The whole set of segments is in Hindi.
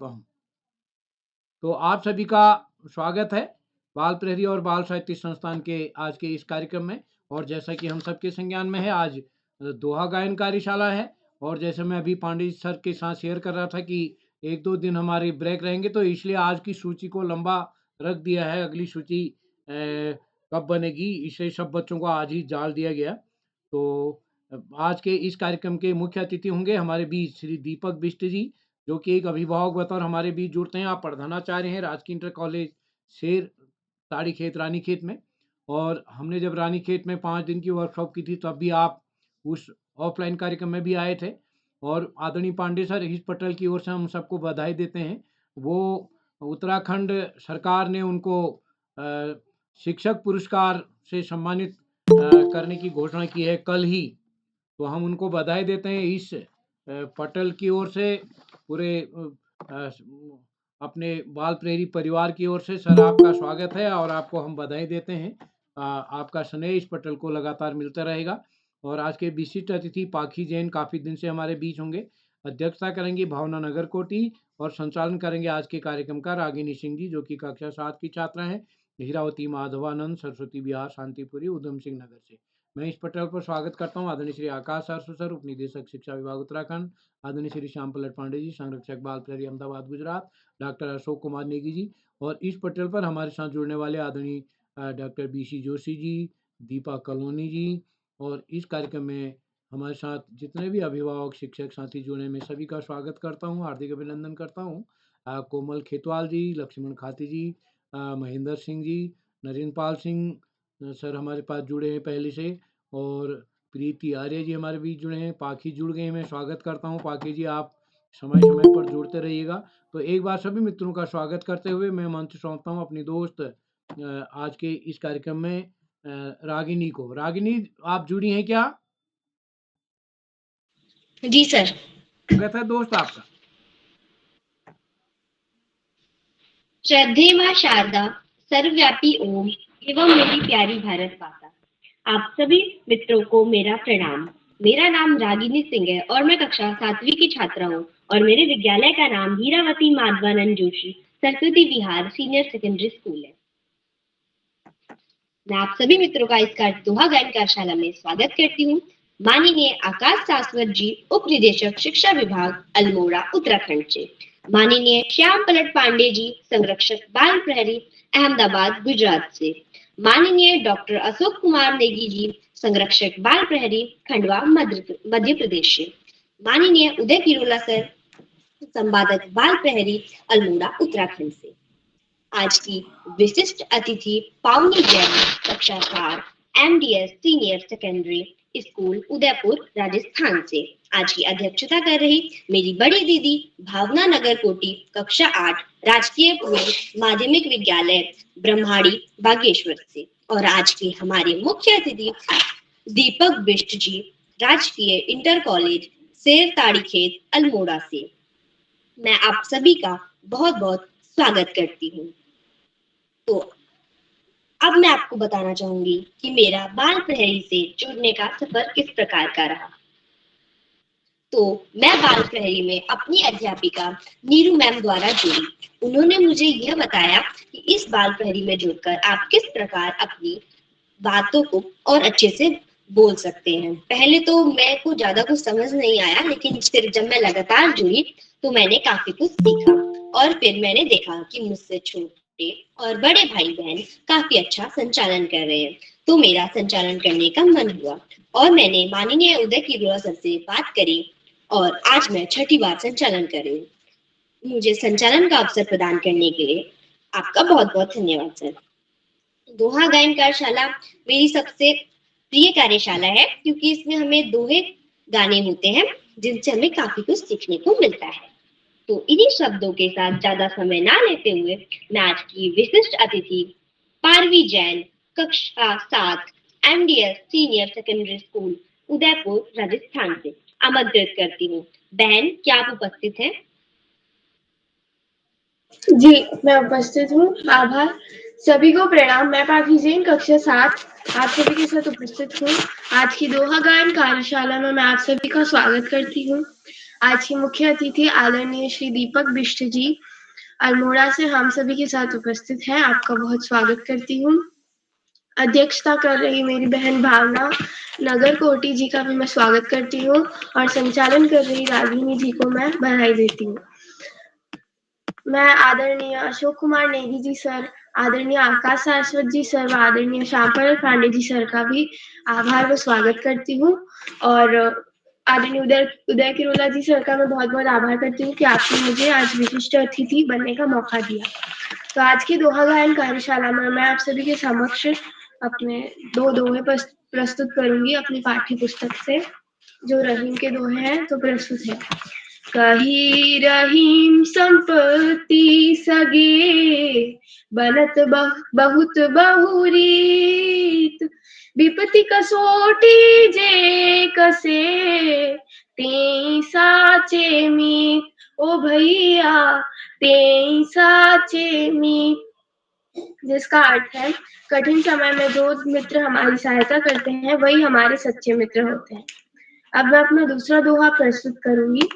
हूँ। तो आप सभी का स्वागत है बाल प्रहरी और बाल साहित्य संस्थान के आज के इस कार्यक्रम में। और जैसा कि हम सबके संज्ञान में है, आज दोहा गायन कार्यशाला है। और जैसे मैं अभी पांडे सर के साथ शेयर कर रहा था कि 1-2 दिन हमारे ब्रेक रहेंगे, तो इसलिए आज की सूची को लंबा रख दिया है। अगली सूची कब बनेगी, इसे सब बच्चों को आज ही डाल दिया गया। तो आज के इस कार्यक्रम के मुख्य अतिथि होंगे हमारे बीच श्री दीपक बिष्ट जी, जो कि एक अभिभावक बतौर हमारे बीच जुड़ते हैं। आप प्रधानाचार्य हैं राजकीय इंटर कॉलेज शेर ताड़ीखेत रानीखेत में। और हमने जब रानीखेत में 5 दिन की वर्कशॉप की थी, तब भी आप उस ऑफलाइन कार्यक्रम में भी आए थे। और आदरणीय पांडे सर हिच पटेल की ओर से हम सबको बधाई देते हैं। वो उत्तराखंड सरकार ने उनको शिक्षक पुरस्कार से सम्मानित करने की घोषणा की है कल ही। तो हम उनको बधाई देते हैं इस पटेल की ओर से, पूरे अपने बाल प्रेरी परिवार की ओर से। सर आपका स्वागत है और आपको हम बधाई देते हैं। आपका स्नेह इस पटेल को लगातार मिलता रहेगा। और आज के विशिष्ट अतिथि पाखी जैन काफी दिन से हमारे बीच होंगे। अध्यक्षता करेंगी भावना नगरकोटी और संचालन करेंगे आज के कार्यक्रम का रागिनी सिंह जी, जो कि कक्षा 7 की छात्रा हैं, हीरावती माधवानंद सरस्वती विहार शांतिपुरी उधम सिंह नगर से। मैं इस पटेल पर स्वागत करता हूँ आदरणीय श्री आकाश आरसू सर, उप निदेशक शिक्षा विभाग उत्तराखंड, आदरणीय श्री श्याम पलट पांडे जी, संरक्षक बाल प्रहरी अहमदाबाद गुजरात, डॉक्टर अशोक कुमार नेगी जी। और इस पटेल पर हमारे साथ जुड़ने वाले आदरणीय doctor BC Joshi ji, Deepa colony जी। और इस कार्यक्रम में हमारे साथ जितने भी अभिभावक शिक्षक साथी जुड़े, मैं सभी का स्वागत करता हूँ, हार्दिक अभिनंदन करता हूँ। कोमल खेतवाल जी, लक्ष्मण खाती जी, महेंद्र सिंह जी, नरेंद्र पाल सिंह सर हमारे पास जुड़े हैं पहले से। और प्रीति आर्य जी हमारे बीच जुड़े हैं। पाखी जुड़ गए हैं, मैं स्वागत करता हूँ पाखी जी, आप समय समय पर जुड़ते रहिएगा। तो एक बार सभी मित्रों का स्वागत करते हुए मैं मंच सौंपता हूँ अपनी दोस्त आज के इस कार्यक्रम में रागिनी को। रागिनी, आप जुड़ी हैं क्या? जी सर। स्वागत है दोस्त आपका। श्रद्धेय मां शारदा, सर्वव्यापी ओम एवं मेरी प्यारी भारत माता, आप सभी मित्रों को मेरा प्रणाम। मेरा नाम रागिनी सिंह है और मैं कक्षा 7वीं की छात्रा हूँ और मेरे विद्यालय का नाम Hirawati Madhavanand Joshi Saraswati Vihar senior secondary school है। मैं आप सभी मित्रों का इस दोहा गायन कार्यशाला में स्वागत करती हूँ। माननीय आकाश सासवत जी, उप निदेशक शिक्षा विभाग अल्मोड़ा उत्तराखंड से। माननीय श्याम पलट पांडे जी, संरक्षक बाल प्रहरी अहमदाबाद गुजरात से। माननीय डॉक्टर अशोक कुमार नेगी जी, संरक्षक बाल प्रहरी खंडवा मध्य प्रदेश से। माननीय उदय किरोला सर, संपादक बाल प्रहरी अल्मोड़ा उत्तराखंड से। आज की विशिष्ट अतिथि पावनी जैन, कक्षा 4 MDS senior secondary school Udaipur Rajasthan से। आज की अध्यक्षता कर रही मेरी बड़ी दीदी भावना नगर कोटी, कक्षा 8 राजकीय पूर्व माध्यमिक विद्यालय ब्रह्माड़ी बागेश्वर से। और आज के हमारे मुख्य अतिथि दीपक बिष्ट जी, राजकीय इंटर कॉलेज शेर ताड़ीखेत अल्मोड़ा से। मैं आप सभी का बहुत बहुत स्वागत करती हूँ। तो अब मैं आपको बताना चाहूंगी कि मेरा बाल प्रहरी से जुड़ने का सफर किस प्रकार का रहा। तो मैं बाल प्रहरी में अपनी अध्यापिका नीरू मैम द्वारा जुड़ी। उन्होंने मुझे यह बताया कि इस बाल प्रहरी में जुड़कर आप किस प्रकार अपनी बातों को और अच्छे से बोल सकते हैं। पहले तो मैं को ज्यादा कुछ समझ नहीं आया, लेकिन फिर जब मैं लगातार जुड़ी तो मैंने काफी कुछ सीखा। और फिर मैंने देखा कि मुझसे छोटे और बड़े भाई बहन काफी अच्छा संचालन कर रहे हैं, तो मेरा संचालन करने का मन हुआ और मैंने माननीय उदय किरोला सर से बात करी और आज मैं 6ठी बार संचालन कर रही हूँ। मुझे संचालन का अवसर प्रदान करने के लिए आपका बहुत बहुत धन्यवाद सर। दोहा गायन कार्यशाला मेरी सबसे प्रिय कार्यशाला है, क्योंकि इसमें हमें दोहे गाने होते हैं जिनसे हमें काफी कुछ सीखने को मिलता है। तो इन्हीं शब्दों के साथ ज्यादा समय ना लेते हुए मैं आज की विशिष्ट अतिथि पारवी जैन, कक्षा 7 MDS senior secondary school Udaipur Rajasthan से आमंत्रित करती हूँ। बहन, क्या आप उपस्थित हैं? जी, मैं उपस्थित हूँ। आभार। सभी को प्रणाम। मैं पाखी जैन, कक्षा 7 आप सभी के साथ उपस्थित हूँ। आज की दोहा गायन कार्यशाला में मैं आप सभी का स्वागत करती हूँ। आज के मुख्य अतिथि आदरणीय श्री दीपक बिष्ट जी अल्मोड़ा से हम सभी के साथ उपस्थित हैं। आपका बहुत स्वागत करती हूँ। अध्यक्षता कर रही मेरी बहन भावना नगर कोटी जी का भी मैं स्वागत करती हूँ और संचालन कर रही रागिनी जी को मैं बधाई देती हूँ। मैं आदरणीय अशोक कुमार नेगी जी सर, आदरणीय आकाश शाश्वत जी सर व आदरणीय श्यामपल पांडे जी सर का भी आभार व स्वागत करती हूँ और आदरणीय उदय किरोला जी सर का मैं बहुत बहुत आभार करती हूँ कि आपने मुझे आज विशिष्ट अतिथि बनने का मौका दिया। तो आज की दोहा गायन कार्यशाला में मैं आप सभी के समक्ष अपने दो दोहे प्रस्तुत करूंगी अपनी पाठ्य पुस्तक से, जो रहीम के दोहे हैं। तो प्रस्तुत है। कही रहीम संपत्ति सगे बनत बहुत बहुरीत, विपत्ति कसोटी जे कसे ते साचे मीत। ओ भैया ते साचे मीत, जिसका अर्थ है कठिन समय में जो मित्र हमारी सहायता करते हैं वही हमारे सच्चे मित्र होते हैं। अब मैं अपना दूसरा दोहा प्रस्तुत करूंगी।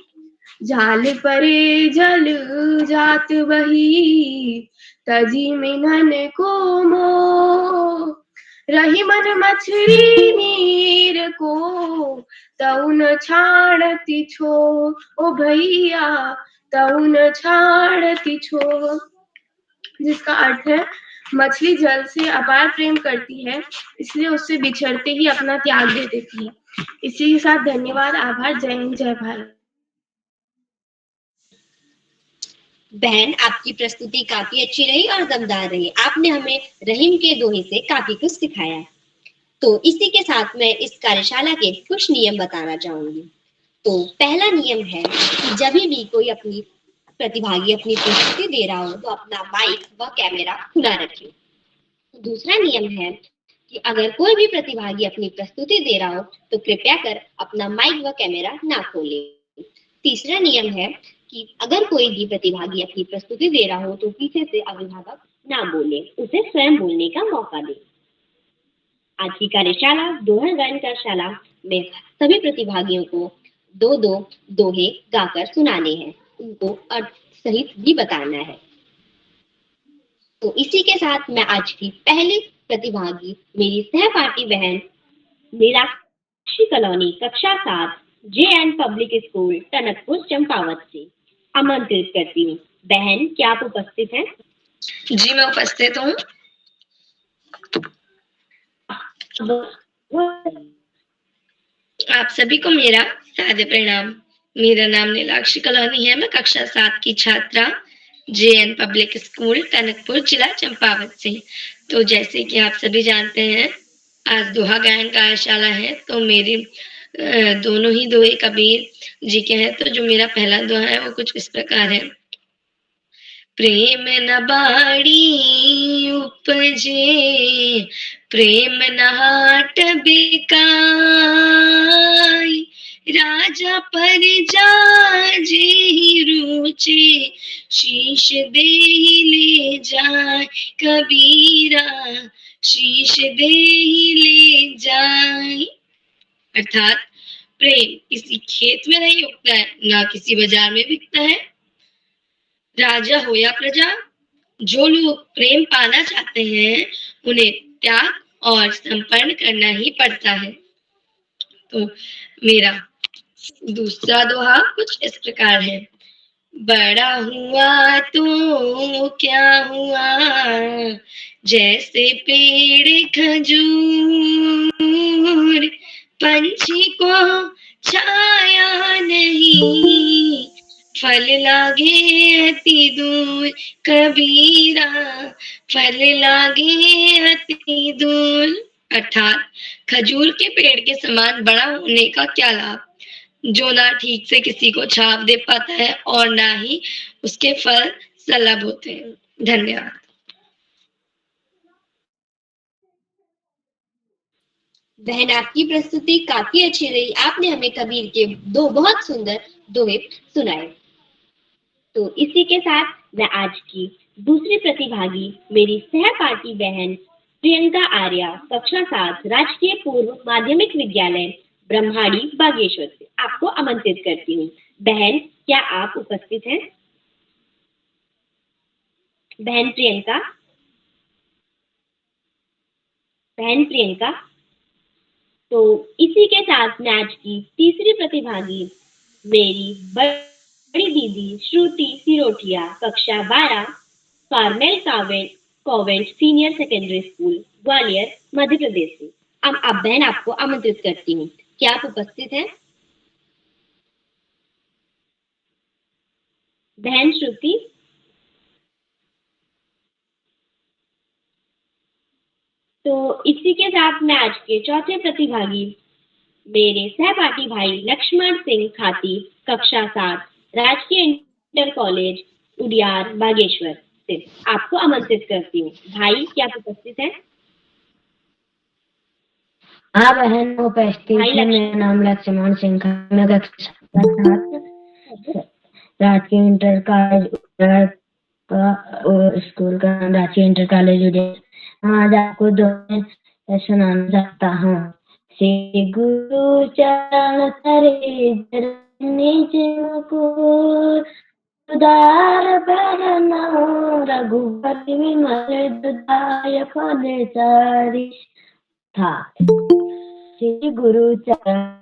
जाल परे जल जात वही, तजी मिनन को मोह। रही मन मछली नीर को, तउन छाड़ती छो। ओ भैया तउन छाड़ती छो, जिसका अर्थ है मछली जल से अपार प्रेम करती है, इसलिए उससे बिछड़ते ही अपना त्याग दे देती है। इसी के साथ धन्यवाद, आभार, जय हिंद, जय भारत। बहन, आपकी प्रस्तुति काफी अच्छी रही और दमदार रही। आपने हमें रहीम के दोहे से काफी कुछ सिखाया। तो इसी के साथ मैं इस कार्यशाला के कुछ नियम बताना चाहूंगी। तो पहला नियम है कि जब भी कोई अपनी प्रतिभागी अपनी प्रस्तुति दे रहा हो तो अपना माइक व कैमरा खुला रखे। दूसरा नियम है कि अगर कोई भी प्रतिभागी अपनी प्रस्तुति दे रहा हो तो कृपया कर अपना माइक व कैमरा ना खोले। तीसरा नियम है कि अगर कोई भी प्रतिभागी अपनी प्रस्तुति दे रहा हो तो पीछे से अभिभावक ना बोले, उसे स्वयं बोलने का मौका दे। आज की कार्यशाला दोहा गायन कार्यशाला में सभी प्रतिभागियों को दो दो दोहे गाकर सुनाने हैं, उनको अर्थ सहित भी बताना है। तो इसी के साथ मैं आज की पहली प्रतिभागी मेरी सहपाठी बहन मीनाक्षी कॉलोनी कक्षा 7 JN public school Tanakpur Champawat से आमंत्रित करती हूँ। बहन, क्या आप उपस्थित हैं? जी, मैं उपस्थित हूँ। आप सभी को मेरा सादर प्रणाम। मेरा नाम नीलाक्षी कॉलोनी है। मैं कक्षा 7 की छात्रा JN पब्लिक स्कूल टनकपुर जिला चंपावत से। तो जैसे कि आप सभी जानते हैं आज दोहा गायन कार्यशाला है, तो मेरी दोनों ही दोहे कबीर जी के हैं। तो जो मेरा पहला दोहा है वो कुछ इस प्रकार है। प्रेम न बाड़ी उपजे, प्रेम न हाट बिकाई, राजा पर जाजे रुचे, शीश दे ले जाए कबीरा, शीश दे ले जाए। अर्थात प्रेम किसी खेत में नहीं उगता है, ना किसी बाजार में बिकता है। राजा हो या प्रजा, जो लोग प्रेम पाना चाहते हैं उन्हें त्याग और समर्पण करना ही पड़ता है। तो मेरा दूसरा दोहा कुछ इस प्रकार है। बड़ा हुआ तो क्या हुआ, जैसे पेड़ खजूर, पंछी को छाया नहीं, फल लागे अति दूर कबीरा, फल लागे अति दूर। अर्थात खजूर के पेड़ के समान बड़ा होने का क्या लाभ, जो ना ठीक से किसी को छाप दे पाता है और ना ही उसके फल सुलभ होते हैं। धन्यवाद। बहन, आपकी प्रस्तुति काफी अच्छी रही। आपने हमें कबीर के दो बहुत सुंदर दोहे सुनाए। तो इसी के साथ मैं आज की दूसरी प्रतिभागी मेरी सहपाठी बहन प्रियंका आर्या कक्षा 7 राजकीय पूर्व माध्यमिक विद्यालय ब्रह्माड़ी बागेश्वर से आपको आमंत्रित करती हूँ। बहन, क्या आप उपस्थित हैं? बहन प्रियंका, बहन प्रियंका। तो इसी के साथ मैच की तीसरी प्रतिभागी मेरी बड़ी दीदी श्रुति सिरोठिया, कक्षा 12, Carmel convent senior secondary school, Gwalior, Madhya Pradesh से। अब बहन आपको आमंत्रित करती हूँ, क्या आप उपस्थित हैं? बहन श्रुति, तो इसी के साथ मैच के चौथे प्रतिभागी मेरे सहपाठी भाई लक्ष्मण सिंह खाती, कक्षा 7, राजकीय इंटर कॉलेज उडियार बागेश्वर से आपको आमंत्रित करती हूँ। भाई, क्या आप उपस्थित हैं? हाँ बहन, उपस्थित है। मेरा नाम लक्ष्मण सिंह खाती, मैं कक्षा 7 राजकीय इंटर कॉलेज का स्कूल का नाम राजकीय इंटर कॉलेज उडियार। आज आपको दो सुनाना चाहता हूँ। श्री गुरु चरण सरे निज मुकुर, उदार बरन रघुपति विमल दुदाय फल चारि था। श्री गुरु चरण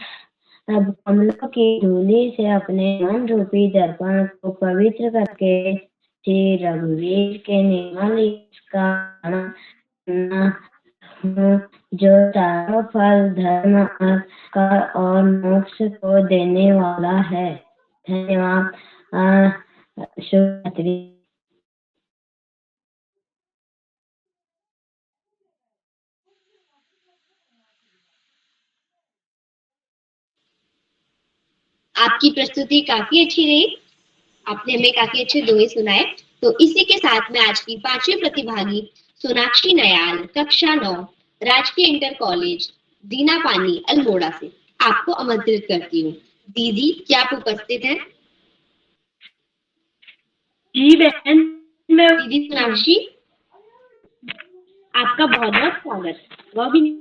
अब कमलों की धूलि से अपने मन रूपी दर्पण को पवित्र करके श्री रघुवीर के निर्मल का जो चारों फल धर्म, अर्थ और मोक्ष को देने वाला है। धन्यवाद। शुभ रात्रि। आपकी प्रस्तुति काफी अच्छी रही, आपने हमें काफी अच्छे दोहे सुनाए। तो इसी के साथ मैं आज की पांचवी प्रतिभागी सोनाक्षी नयाल, कक्षा 9, राजकीय इंटर कॉलेज दीना पानी अल्मोड़ा से आपको आमंत्रित करती हूँ। दीदी, क्या आप उपस्थित हैं? जी बहन, मैं दीदी सोनाक्षी, आपका बहुत बहुत स्वागत। वह भी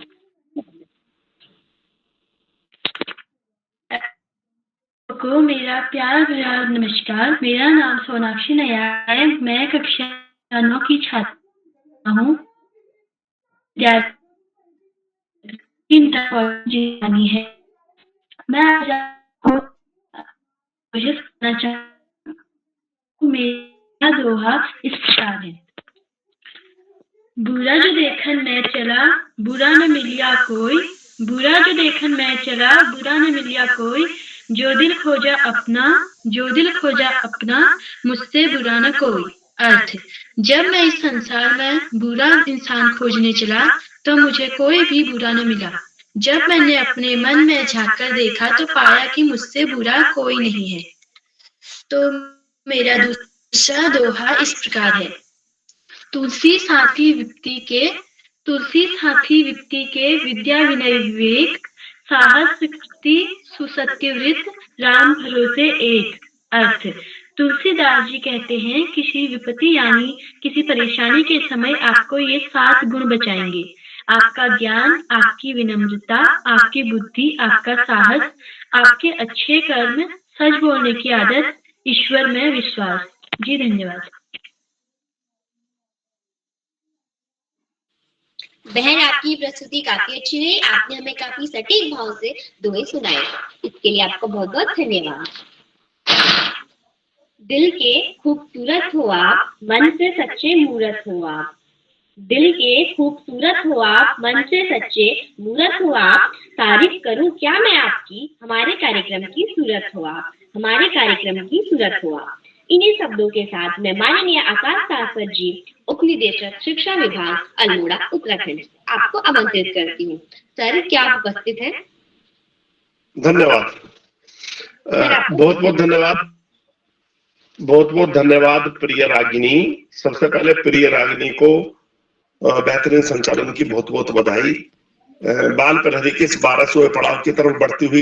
को मेरा प्यार भरा नमस्कार। मेरा नाम सोनाक्षी नयाल है। मैं कक्षा 9 की छात्रा हूँ। है। मैं आज आपको कहना चाहता हूँ, मेरा दोहा इस प्रकार है। बुरा जो देखन मैं चला, बुरा न मिलिया कोई। बुरा जो देखन मैं चला, बुरा न मिलिया कोई। जो दिल खोजा अपना, जो दिल खोजा अपना, मुझसे बुरा न कोई। अर्थ, जब मैं इस संसार में बुरा इंसान खोजने चला तो मुझे कोई भी बुरा न मिला। जब मैंने अपने मन में झांक कर देखा तो पाया कि मुझसे बुरा कोई नहीं है। तो मेरा दूसरा दोहा इस प्रकार है। तुलसी साथी व्यक्ति के विद्या विनय विवेक, साहस शक्ति सुसत्य वृत्त, राम भरोसे एक। अर्थ, तुलसीदास जी कहते हैं, किसी विपत्ति यानी किसी परेशानी के समय आपको ये 7 गुण बचाएंगे। आपका ज्ञान, आपकी विनम्रता, आपकी बुद्धि, आपका साहस, आपके अच्छे कर्म, सच बोलने की आदत, ईश्वर में विश्वास। जी धन्यवाद। बहन, आपकी प्रस्तुति काफी अच्छी रही, आपने हमें काफी सटीक भाव से दोहे सुनाए, इसके लिए आपका बहुत बहुत धन्यवाद। दिल के खूबसूरत हो आप, मन से सच्चे मूरत हो आप। दिल के खूबसूरत हो आप, मन से सच्चे मूरत हो आप। तारीफ करूं क्या मैं आपकी, हमारे कार्यक्रम की सूरत हो आप, हमारे कार्यक्रम की सूरत हो आप। इन्हीं शब्दों के साथ मैं माननीय आकाश शाश्वत जी, उप निदेशक शिक्षा विभाग अल्मोड़ा उत्तराखंड, आपको आमंत्रित करती हूँ। सर, क्या आप उपस्थित हैं? धन्यवाद। बहुत बहुत धन्यवाद, बहुत बहुत धन्यवाद प्रिय रागिनी। सबसे पहले प्रिय रागिनी को बेहतरीन संचालन की बहुत बहुत बधाई। बाल प्रहरी के इस 1200वें पड़ाव की तरफ बढ़ती हुई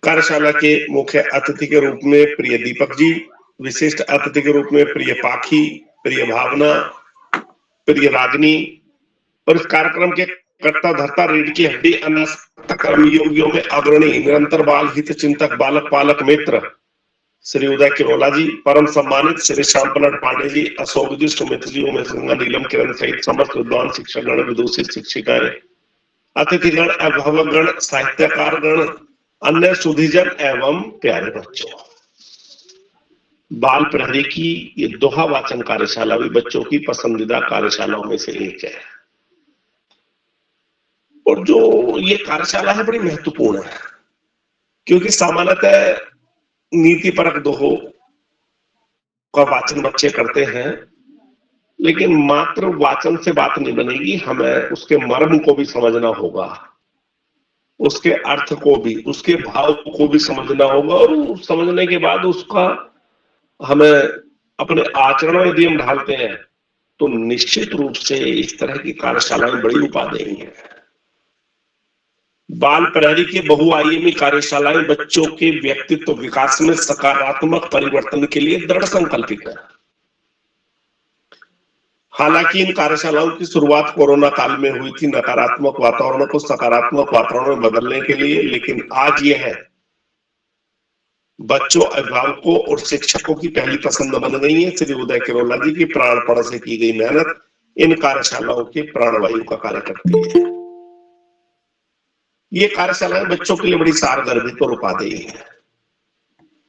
कार्यशाला के मुख्य अतिथि के रूप में प्रिय दीपक जी, विशिष्ट अतिथि के रूप में प्रिय पाखी, प्रिय भावना, प्रिय रागिनी और इस कार्यक्रम के करता धरता रीढ़ की हड्डी अनासक्त कर्मयोगियों में अग्रणी निरंतर बाल हित चिंतक बालक पालक मित्र श्री उदय किरोला जी, परम सम्मानित श्री श्याम पलट पांडे जी, अशोक जी, सुमित जी, उमेश गंगा, नीलम किरण सहित समस्त विद्वान शिक्षकगण, विदुषी शिक्षिकाएं, अतिथिगण, अभिभावकगण, साहित्यकारगण, अन्य सुधीजन एवं प्यारे बच्चों, बाल प्रहरी की ये दोहा वाचन कार्यशाला भी बच्चों की पसंदीदा कार्यशालाओं में से एक है। और जो ये कार्यशाला है बड़ी महत्वपूर्ण है, क्योंकि सामान्यतः नीति परक दोहों का वाचन बच्चे करते हैं, लेकिन मात्र वाचन से बात नहीं बनेगी, हमें उसके मर्म को भी समझना होगा, उसके अर्थ को भी, उसके भाव को भी समझना होगा, और समझने के बाद उसका हमें अपने आचरण में यदि हम ढालते हैं तो निश्चित रूप से इस तरह की कार्यशालाएं बड़ी उपादेय हैं। बाल प्रहरी की बहुआयामी कार्यशालाएं बच्चों के व्यक्तित्व विकास में सकारात्मक परिवर्तन के लिए दृढ़ संकल्पित है। हालांकि इन कार्यशालाओं की शुरुआत कोरोना काल में हुई थी नकारात्मक वातावरण को सकारात्मक वातावरण में बदलने के लिए, लेकिन आज यह है बच्चों, अभिभावकों और शिक्षकों की पहली पसंद बन गई है। श्री उदय किरोला जी की प्राणपण से की गई मेहनत इन कार्यशालाओं के प्राणवायु का कार्य करती है। ये कार्यशालाएं बच्चों के लिए बड़ी सारगर्भित और उपादेय है,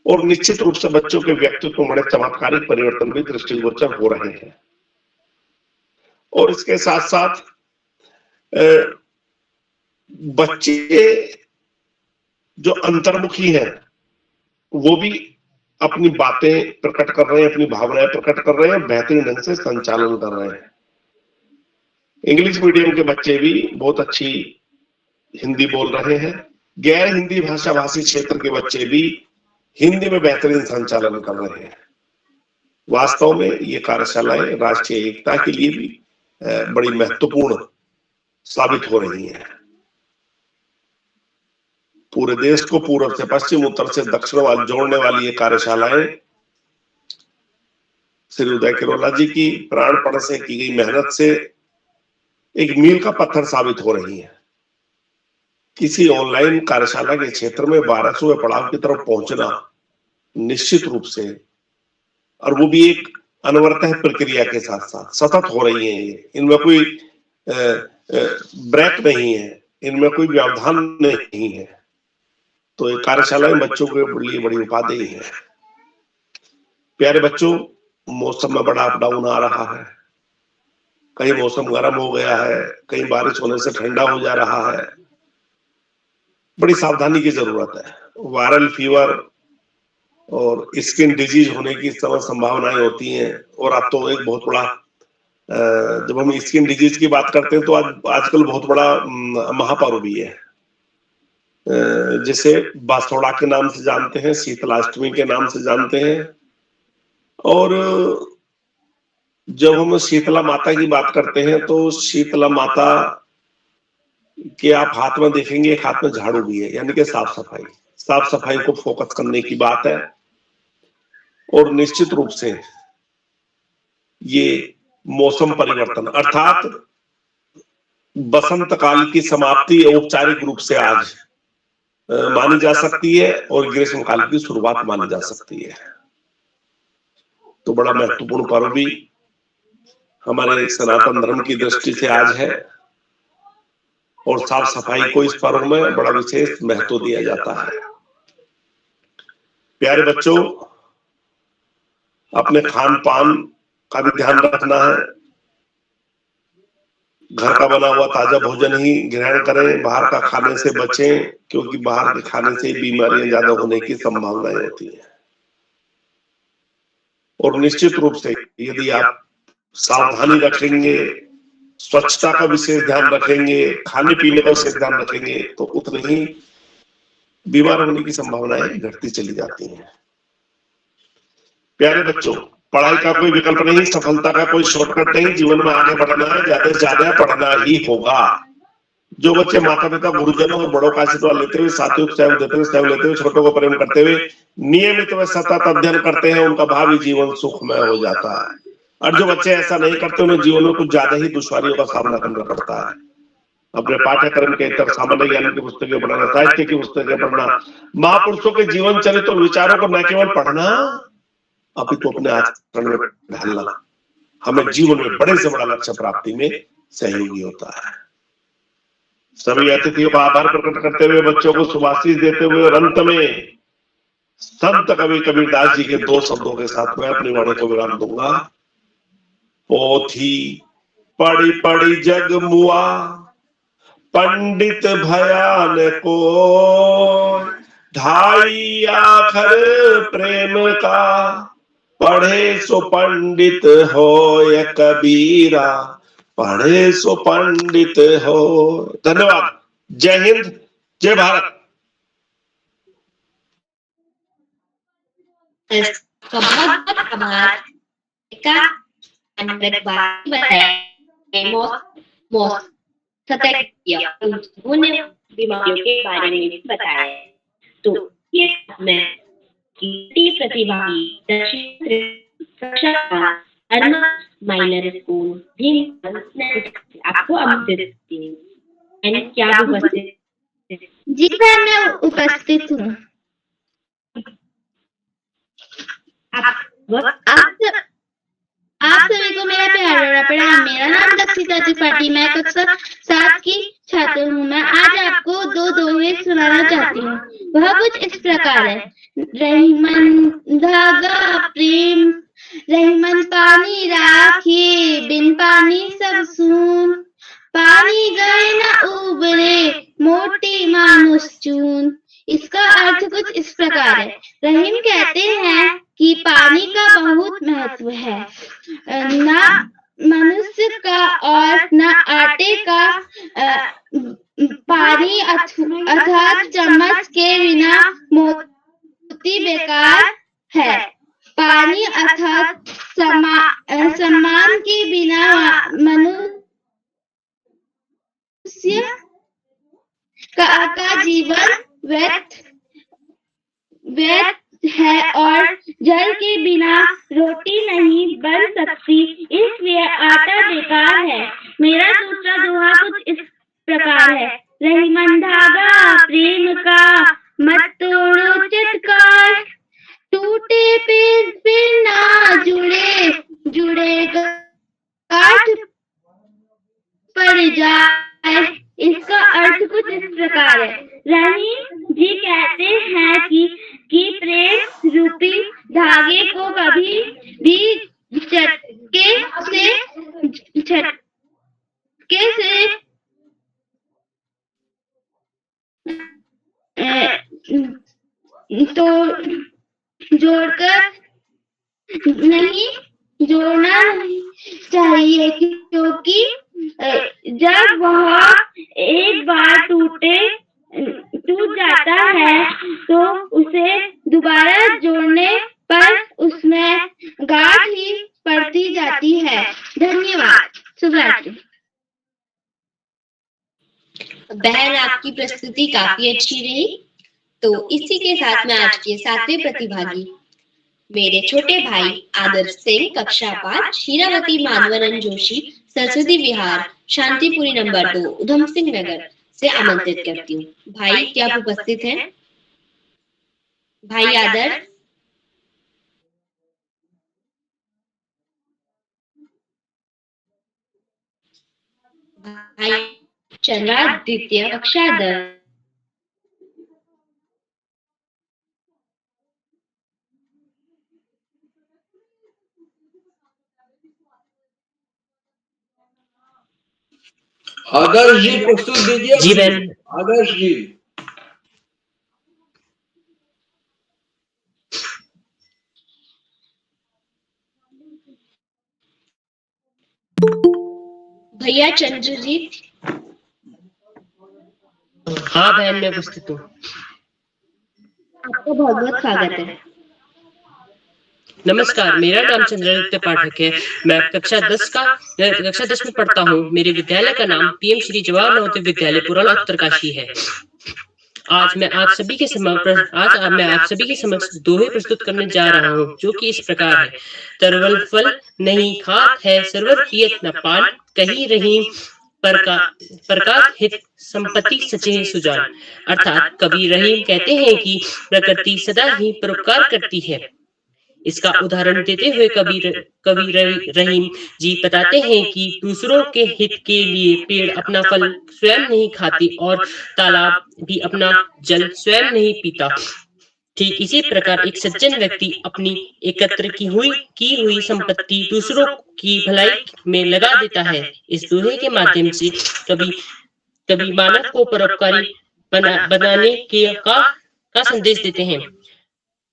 और निश्चित रूप से बच्चों के व्यक्तित्व में बड़े चमत्कारिक परिवर्तन भी दृष्टिगोचर हो रहे हैं। और इसके साथ साथ बच्चे जो अंतर्मुखी हैं वो भी अपनी बातें प्रकट कर रहे हैं, अपनी भावनाएं प्रकट कर रहे हैं, बेहतरीन ढंग से संचालन कर रहे हैं। इंग्लिश मीडियम के बच्चे भी बहुत अच्छी हिंदी बोल रहे हैं, गैर हिंदी भाषा भाषी क्षेत्र के बच्चे भी हिंदी में बेहतरीन संचालन कर रहे हैं। वास्तव में ये कार्यशालाएं राष्ट्रीय एकता के लिए भी बड़ी महत्वपूर्ण साबित हो रही हैं। पूरे देश को पूर्व से पश्चिम, उत्तर से दक्षिण वाल जोड़ने वाली ये कार्यशालाएं श्री उदय किरोला जी की प्राणपण से की गई मेहनत से एक मील का पत्थर साबित हो रही है। किसी ऑनलाइन कार्यशाला के क्षेत्र में 1200वें पड़ाव की तरफ पहुंचना निश्चित रूप से, और वो भी एक अनवरत प्रक्रिया के साथ साथ सतत हो रही है, ये इनमें कोई ब्रेक नहीं है, इनमें कोई व्यवधान नहीं है। तो ये कार्यशालाएं बच्चों के लिए बड़ी उपादेय है। प्यारे बच्चों, मौसम में बड़ा अप डाउन आ रहा है, कहीं मौसम गर्म हो गया है, कहीं बारिश होने से ठंडा हो जा रहा है, बड़ी सावधानी की जरूरत है। वायरल फीवर और स्किन डिजीज होने की संभावनाएं होती हैं, और अब तो एक बहुत बड़ा, जब हम स्किन डिजीज की बात करते हैं तो आजकल बहुत बड़ा महापर्व भी है, जिसे बासोड़ा के नाम से जानते हैं, शीतलाष्टमी के नाम से जानते हैं। और जब हम शीतला माता की बात करते हैं तो शीतला माता के आप हाथ में देखेंगे, एक हाथ में झाड़ू भी है, यानी कि साफ सफाई को फोकस करने की बात है। और निश्चित रूप से ये मौसम परिवर्तन अर्थात बसंत काल की समाप्ति औपचारिक रूप से आज मानी जा सकती है, और ग्रीष्म काल की शुरुआत मानी जा सकती है। तो बड़ा महत्वपूर्ण पर्व भी हमारे सनातन धर्म की दृष्टि से आज है, और साफ सफाई को इस पर्व में बड़ा विशेष महत्व दिया जाता है। प्यारे बच्चों, अपने खान पान का भी ध्यान रखना है। घर का बना हुआ ताजा भोजन ही ग्रहण करें, बाहर का खाने से बचें, क्योंकि बाहर के खाने से बीमारियां ज्यादा होने की संभावनाएं होती है। और निश्चित रूप से यदि आप सावधानी रखेंगे, स्वच्छता का विशेष ध्यान रखेंगे, खाने पीने का विशेष ध्यान रखेंगे, तो उतनी ही बीमार होने की संभावनाएं घटती चली जाती हैं। प्यारे बच्चों, पढ़ाई का कोई विकल्प नहीं, सफलता का कोई शॉर्टकट नहीं। जीवन में आगे बढ़ना है, ज्यादा से ज्यादा पढ़ना ही होगा। जो बच्चे माता पिता, गुरुजनों और बड़ों का आशीर्वाद लेते हुए, साथियों को सहयोग देते हुए, सहयोग लेते हुए, छोटों को प्रेम करते हुए नियमित व सतत अध्ययन करते हैं, उनका भावी जीवन सुखमय हो जाता है। और जो बच्चे ऐसा नहीं करते, उन्हें जीवन में कुछ ज्यादा ही दुश्वारियों का सामना करना पड़ता है। अपने पाठ्यक्रम के इतर सामान्य ज्ञान की पुस्तकें पढ़ना, साहित्य की पुस्तकें पढ़ना, महापुरुषों के जीवन चरित्र और विचारों को न केवल पढ़ना अपितु अपने आचरण में ढालना हमें जीवन में बड़े से बड़ा लक्ष्य प्राप्ति में सहयोगी होता है। सभी अतिथियों का आभार प्रकट करते हुए, बच्चों को शुभाशीष देते हुए और अंत में संत कवि कबीरदास जी के 2 शब्दों के साथ मैं अपनी वाणी को विराम दूंगा। पोथी पढ़ी पढ़ी जग मुआ, पंडित भयान को, ढाई आखर प्रेम का, पढ़े सो पंडित होय कबीरा, पढ़े सो पंडित हो। धन्यवाद। जय हिंद, जय भारत। बहुत आभार का उन्होंने बीमारियों के बारे में भी बताया। तो ये मैं प्रतिभागी माइनर स्कूल आपको आमंत्रित करती हूँ। क्या उपस्थित? जी सर, मैं उपस्थित हूँ। आप सभी को मेरा प्यारा प्रणाम। मेरा नाम दक्षिता त्रिपाठी, मैं कक्षा 7 की छात्र हूँ। मैं आज आपको 2 दोहे सुनाना चाहती हूँ। वह कुछ इस प्रकार है। रहीमन धागा प्रेम, रहीमन पानी राखे, बिन पानी सब सून, पानी गए न उबरे, मोटी मानुष चून। इसका अर्थ कुछ इस प्रकार है। रहीम कहते हैं कि पानी का बहुत महत्व है, न मनुष्य का और न आटे का। पानी अर्थात चम्मच के बिना मोती बेकार है। पानी अर्थात सम्मान के बिना मनुष्य का जीवन व्यर्थ है और जल के बिना रोटी नहीं बन सकती, इसलिए आटा बेकार है। मेरा दूसरा दोहा कुछ इस प्रकार है। रहीमन धागा प्रेम का, मत तोड़ो चटकार, टूटे पे ना जुड़े गांठ पड़ जाए। इसका अर्थ कुछ इस प्रकार है। रहीम जी कहते हैं कि प्रेम रूपी धागे को कभी भी झटके से तो जोड़ना नहीं चाहिए, क्योंकि जब वह एक बार टूट जाता है तो उसे दोबारा जोड़ने पर उसमें गांठ ही पड़ती जाती है। धन्यवाद। शुभ रात्रि। बहन, आपकी प्रस्तुति काफी अच्छी रही। तो इसी के साथ में आज के 7वें प्रतिभागी मेरे छोटे भाई आदर्श सिंह, कक्षा 5, हीरावती माधवानंद जोशी, सरस्वती विहार, शांतिपुरी नंबर 2, उधम सिंह नगर से आमंत्रित करती हूँ। भाई, क्या आप उपस्थित हैं? भाई आदर्श। भाई चंद्रा, द्वितीय कक्षा 10। आदर्श जी प्रस्तुत दीजिए। जी बहन। आदर्श जी। भैया चंद्रजीत। हाँ बहन, मैं उपस्थित हूँ। आपका बहुत बहुत स्वागत है। नमस्कार, मेरा नाम चंद्रजीत पाठक है। मैं कक्षा 10 में पढ़ता हूँ। मेरे विद्यालय का नाम पीएम श्री जवाहर नवोदय विद्यालय पुराना उत्तरकाशी है। आज मैं आप सभी के समक्ष दोहे प्रस्तुत करने जा रहा हूँ, जो कि इस प्रकार है। तरवल फल नहीं खात है, सरवर पियत न पान, कही रही प्रकाश हित संपत्ति सचे सुजान। अर्थात कवि रहीम कहते हैं कि प्रकृति सदा ही परोपकार करती है। इसका उदाहरण देते हुए कवि रहीम जी बताते हैं कि दूसरों के हित के लिए पेड़ अपना फल स्वयं नहीं खाती और तालाब भी अपना जल स्वयं नहीं पीता। ठीक इसी प्रकार एक सज्जन व्यक्ति अपनी एकत्र की हुई संपत्ति दूसरों की भलाई में लगा देता है। इस दोहे के माध्यम से कवि मानव को परोपकारी बनाने का संदेश देते हैं।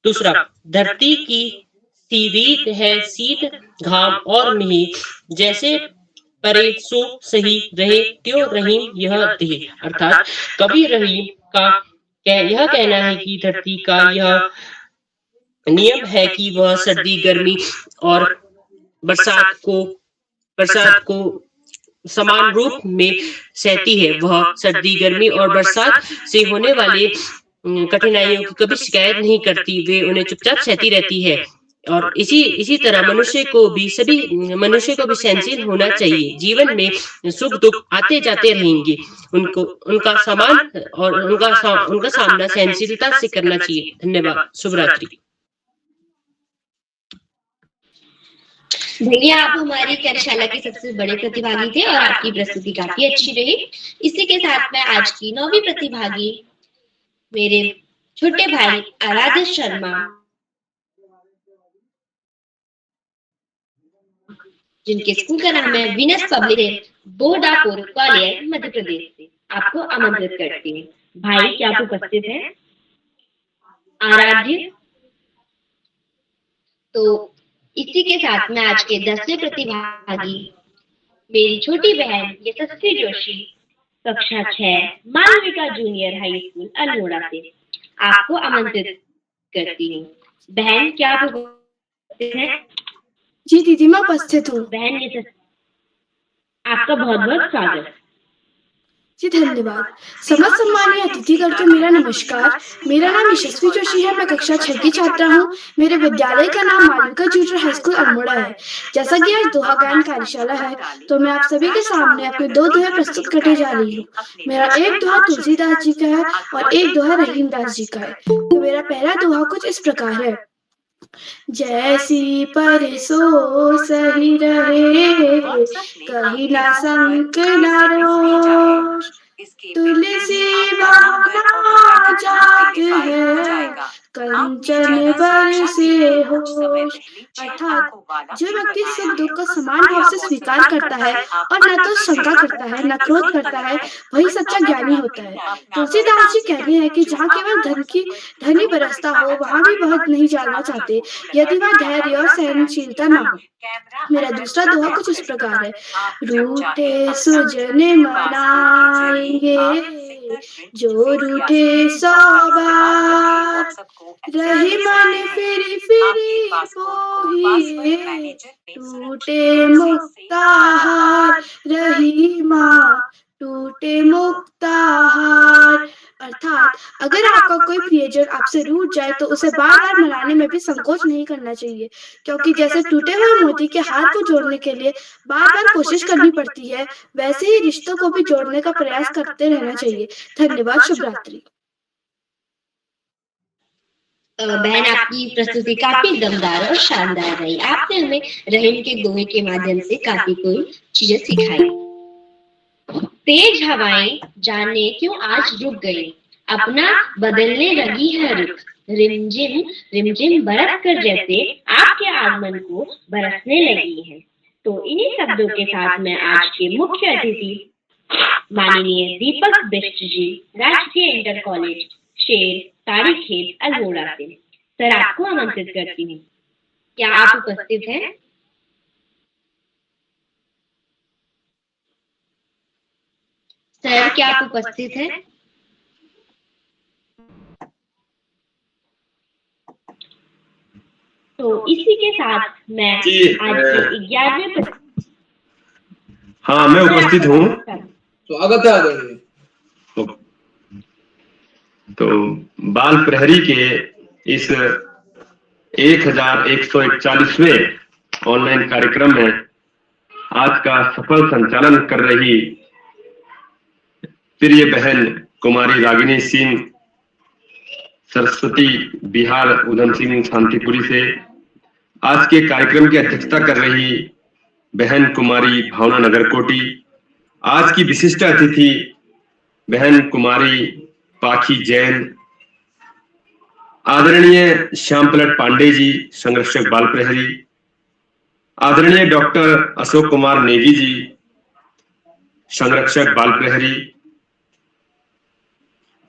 दूसरा, धरती की सी रीत है शीत घाम और मेह, जैसे परे सो सही रहे त्यों रहीम यह देह। अर्थात कवि रहीम का यह कहना है कि धरती का यह नियम है कि वह सर्दी गर्मी और बरसात को समान रूप में सहती है। वह सर्दी गर्मी और बरसात से होने वाले कठिनाइयों की कभी शिकायत नहीं करती, वे उन्हें चुपचाप सहती रहती है। और इसी तरह मनुष्य को भी सहनशील होना चाहिए। जीवन में सुख दुख आते जाते रहेंगे, उनका सामना सहनशीलता से करना चाहिए। धन्यवाद। शुभ रात्रि। भैया, आप हमारी कार्यशाला के सबसे बड़े प्रतिभागी थे और आपकी प्रस्तुति काफी अच्छी रही। इसी के साथ मैं आज की 9वीं प्रतिभागी मेरे छोटे भाई आराध्य शर्मा, जिनके स्कूल का नाम है विनस पब्लिक बोर्डापुर ग्वालियर मध्य प्रदेश से, आपको आमंत्रित करती हूँ। भाई, क्या आप उपस्थित हैं? आराध्य। तो इसी के साथ मैं आज के 10वें प्रतिभागी मेरी छोटी बहन यशस्वी जोशी, कक्षा 6 Malvika junior high school Almora से, आपको आमंत्रित करती हूँ। बहन, क्या आप उपस्थित हैं? जी दीदी, मैं उपस्थित हूँ। बहन आपका बहुत बहुत स्वागत। जी धन्यवाद। समस्त सम्मानीय अतिथिगण को मेरा नमस्कार। मेरा नाम यशस्वी जोशी है। मैं कक्षा 6 की छात्रा हूँ। मेरे विद्यालय का नाम Malvika junior high school Almora है। जैसा कि आज दोहा गायन कार्यशाला है, तो मैं आप सभी के सामने अपने 2 दोहे प्रस्तुत करने जा रही हूँ। मेरा एक दोहा तुलसीदास जी का है और एक दोहा रहीमदास जी का है। तो मेरा पहला दोहा कुछ इस प्रकार है। जैसी परसो सही रहे, कहीं ना संक ना रोष, तुलसी बहाना जाग है, कंचन बरसे होश। अर्थात जो व्यक्ति सुख दुख को समान भाव से स्वीकार करता है और न तो शंका करता है न क्रोध करता है, वही सच्चा ज्ञानी होता है। तुलसीदास जी कहते हैं कि जहाँ केवल धन ही बरसता हो, वहाँ भी बहुत नहीं जाना चाहते, यदि वह धैर्य और सहनशीलता न हो। मेरा दूसरा दोहा कुछ इस प्रकार है। रूठे सुजन मनाएंगे, जो रूठे 100 बार, रही मन फिरी फिरी पोहिए, टूटे मुक्ताहार, रही माँ टूटे मुक्ताहार। अर्थात अगर आपका कोई प्रियजन आपसे रूठ जाए तो उसे बार बार मनाने में भी संकोच नहीं करना चाहिए, क्योंकि जैसे टूटे हुए मोती के हार को जोड़ने के लिए बार बार कोशिश करनी पड़ती है, वैसे ही रिश्तों को भी जोड़ने का प्रयास करते रहना चाहिए। धन्यवाद। शुभ रात्रि। बहन, आपकी प्रस्तुति काफी दमदार और शानदार रही। आपने हमें रहीम के दोहे के माध्यम से काफी कोई चीजें सिखाई। तेज हवाएं जाने क्यों आज रुक गई, अपना बदलने लगी है रुख, रिमझिम रिमझिम बरस कर जैसे आपके आगमन को बरसने लगी है। तो इन्हीं शब्दों के साथ मैं आज के मुख्य अतिथि माननीय दीपक बिष्ट जी, राजकीय इंटर कॉलेज शेर तारीखेत अल्मोड़ा से, सर आपको आमंत्रित करती हूँ। क्या आप उपस्थित हैं? सर, क्या आप उपस्थित हैं? तो इसी के साथ मैं आज के 11वें हाँ, मैं उपस्थित हूँ। स्वागत है आदरणीय। तो बाल प्रहरी के इस 1141वें ऑनलाइन कार्यक्रम में आज का सफल संचालन कर रही प्रिय बहन कुमारी रागिनी सिंह सरस्वती बिहार उधम सिंह शांतिपुरी से, आज के कार्यक्रम की अध्यक्षता कर रही बहन कुमारी भावना नगरकोटी, आज की विशिष्ट अतिथि बहन कुमारी पाखी जैन, आदरणीय श्याम पलट पांडे जी संरक्षक बाल प्रहरी, आदरणीय डॉक्टर अशोक कुमार नेगी जी संरक्षक बाल प्रहरी,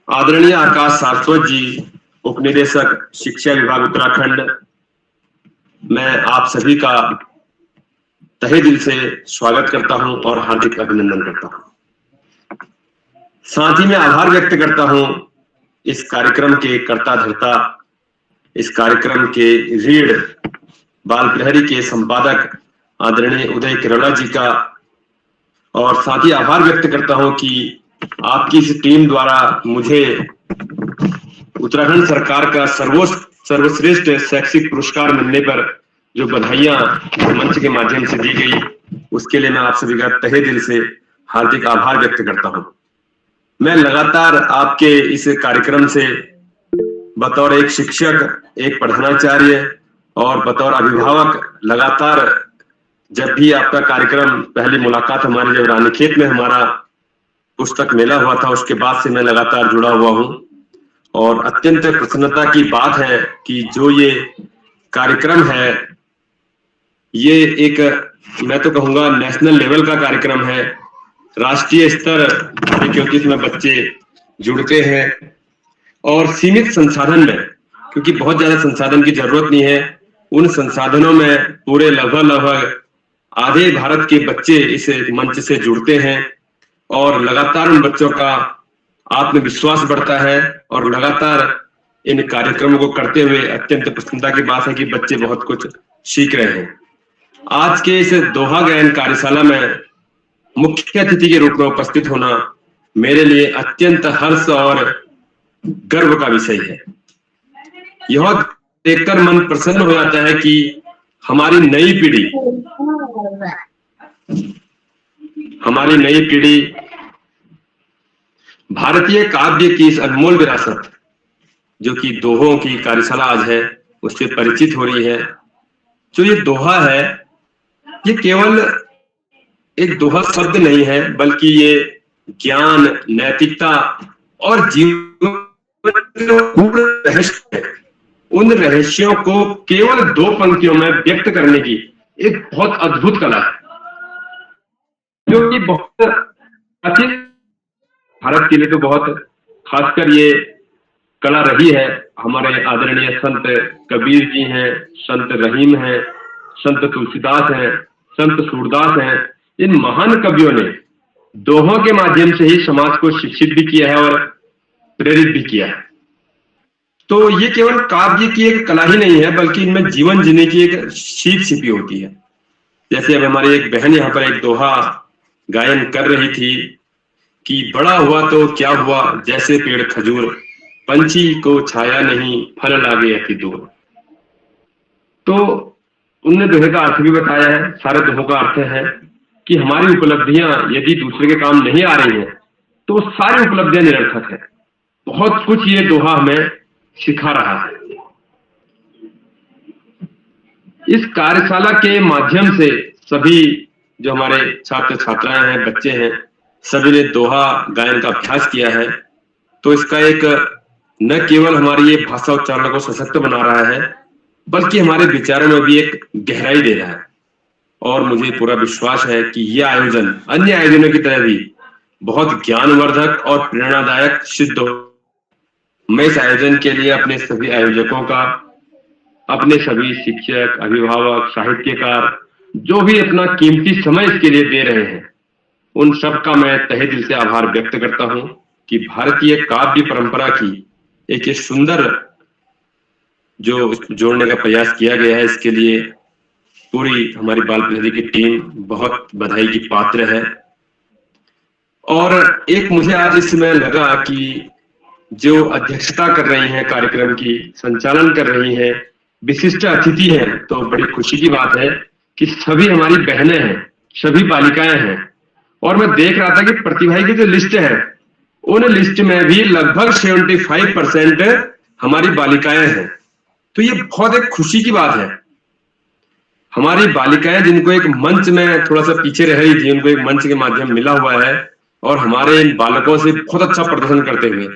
आदरणीय आकाश सारस्वत जी उपनिदेशक शिक्षा विभाग उत्तराखंड, मैं आप सभी का तहे दिल से स्वागत करता हूं और हार्दिक अभिनंदन करता हूं। साथ ही मैं आभार व्यक्त करता हूं इस कार्यक्रम के कर्ता धर्ता, इस कार्यक्रम के रीढ़ बाल प्रहरी के संपादक आदरणीय उदय केरला जी का, और साथ ही आभार व्यक्त करता हूं कि आपकी इस टीम द्वारा मुझे उत्तराखंड सरकार का सर्वश्रेष्ठ शैक्षिक पुरस्कार मिलने पर जो बधाइयां मंच के माध्यम से दी गई, उसके लिए मैं आप सभी का तहे दिल से हार्दिक आभार व्यक्त करता हूं। मैं लगातार आपके इस कार्यक्रम से बतौर एक शिक्षक, एक प्रधानाचार्य और बतौर अभिभावक लगातार, जब भी आपका कार्यक्रम, पहली मुलाकात हमारी जब रानीखेत में हमारा पुस्तक मेला हुआ था, उसके बाद से मैं लगातार जुड़ा हुआ हूं और अत्यंत प्रसन्नता की बात है कि जो ये कार्यक्रम है ये एक, मैं तो कहूंगा नेशनल लेवल का कार्यक्रम है, राष्ट्रीय स्तर, क्योंकि इसमें बच्चे जुड़ते हैं और सीमित संसाधन में, क्योंकि बहुत ज्यादा संसाधन की जरूरत नहीं है, उन संसाधनों में पूरे लगभग आधे भारत के बच्चे इस मंच से जुड़ते हैं और लगातार उन बच्चों का आत्मविश्वास बढ़ता है और लगातार इन कार्यक्रमों को करते हुए अत्यंत प्रसन्नता की बात है कि बच्चे बहुत कुछ सीख रहे हैं। आज के इस दोहा गायन कार्यशाला में मुख्य अतिथि के रूप में उपस्थित होना मेरे लिए अत्यंत हर्ष और गर्व का विषय है। यह देखकर मन प्रसन्न हो जाता है कि हमारी नई पीढ़ी भारतीय काव्य की इस अनमोल विरासत, जो कि दोहों की कार्यशाला आज है, उससे परिचित हो रही है। जो ये दोहा है, ये केवल एक दोहा शब्द नहीं है, बल्कि ये ज्ञान, नैतिकता और जीवन रहस्य है। उन रहस्यों को केवल 2 पंक्तियों में व्यक्त करने की एक बहुत अद्भुत कला है, जो कि बहुत प्राचीन भारत के लिए तो बहुत खासकर ये कला रही है। हमारे आदरणीय संत कबीर जी हैं, संत रहीम हैं, संत तुलसीदास हैं, संत सूरदास हैं। इन महान कवियों ने दोहों के माध्यम से ही समाज को शिक्षित भी किया है और प्रेरित भी किया है। तो ये केवल काव्य की एक कला ही नहीं है, बल्कि इनमें जीवन जीने की एक सीख छिपी होती है। जैसे अब हमारी एक बहन यहाँ पर एक दोहा गायन कर रही थी कि बड़ा हुआ तो क्या हुआ जैसे पेड़ खजूर, पंछी को छाया नहीं फल लागे अति दूर। तो उनने दोहे का अर्थ भी बताया है। सारे दोहों का अर्थ है कि हमारी उपलब्धियां यदि दूसरे के काम नहीं आ रही हैं तो सारी उपलब्धियां निरर्थक है। बहुत कुछ ये दोहा हमें सिखा रहा है। इस कार्यशाला के माध्यम से सभी जो हमारे छात्र छात्राएं हैं, बच्चे हैं, सभी ने दोहा गायन का अभ्यास किया है। तो इसका एक न केवल हमारी ये भाषा उच्चारण को सशक्त बना रहा है, बल्कि हमारे विचारों में भी एक गहराई दे रहा है। और मुझे पूरा विश्वास है कि यह आयोजन अन्य आयोजनों की तरह भी बहुत ज्ञानवर्धक और प्रेरणादायक सिद्ध हो। मैं इस आयोजन के लिए अपने सभी आयोजकों का, अपने सभी शिक्षक, अभिभावक, साहित्यकार जो भी अपना कीमती समय इसके लिए दे रहे हैं, उन सब का मैं तहे दिल से आभार व्यक्त करता हूं कि भारतीय काव्य परंपरा की एक ये सुंदर जो जोड़ने का प्रयास किया गया है, इसके लिए पूरी हमारी बाल प्रहरी की टीम बहुत बधाई की पात्र है। और एक मुझे आज इसमें लगा कि जो अध्यक्षता कर रही हैं, कार्यक्रम की संचालन कर रही हैं, विशिष्ट अतिथि हैं, तो बड़ी खुशी की बात है कि सभी हमारी बहनें हैं, सभी बालिकाएं हैं। और मैं देख रहा था कि प्रतिभागी की जो लिस्ट है उन लिस्ट में भी लगभग 75% हमारी बालिकाएं हैं। तो ये बहुत एक खुशी की बात है। हमारी बालिकाएं जिनको एक मंच में थोड़ा सा पीछे रह रही थी, उनको एक मंच के माध्यम मिला हुआ है और हमारे इन बालकों से बहुत अच्छा प्रदर्शन करते हुए,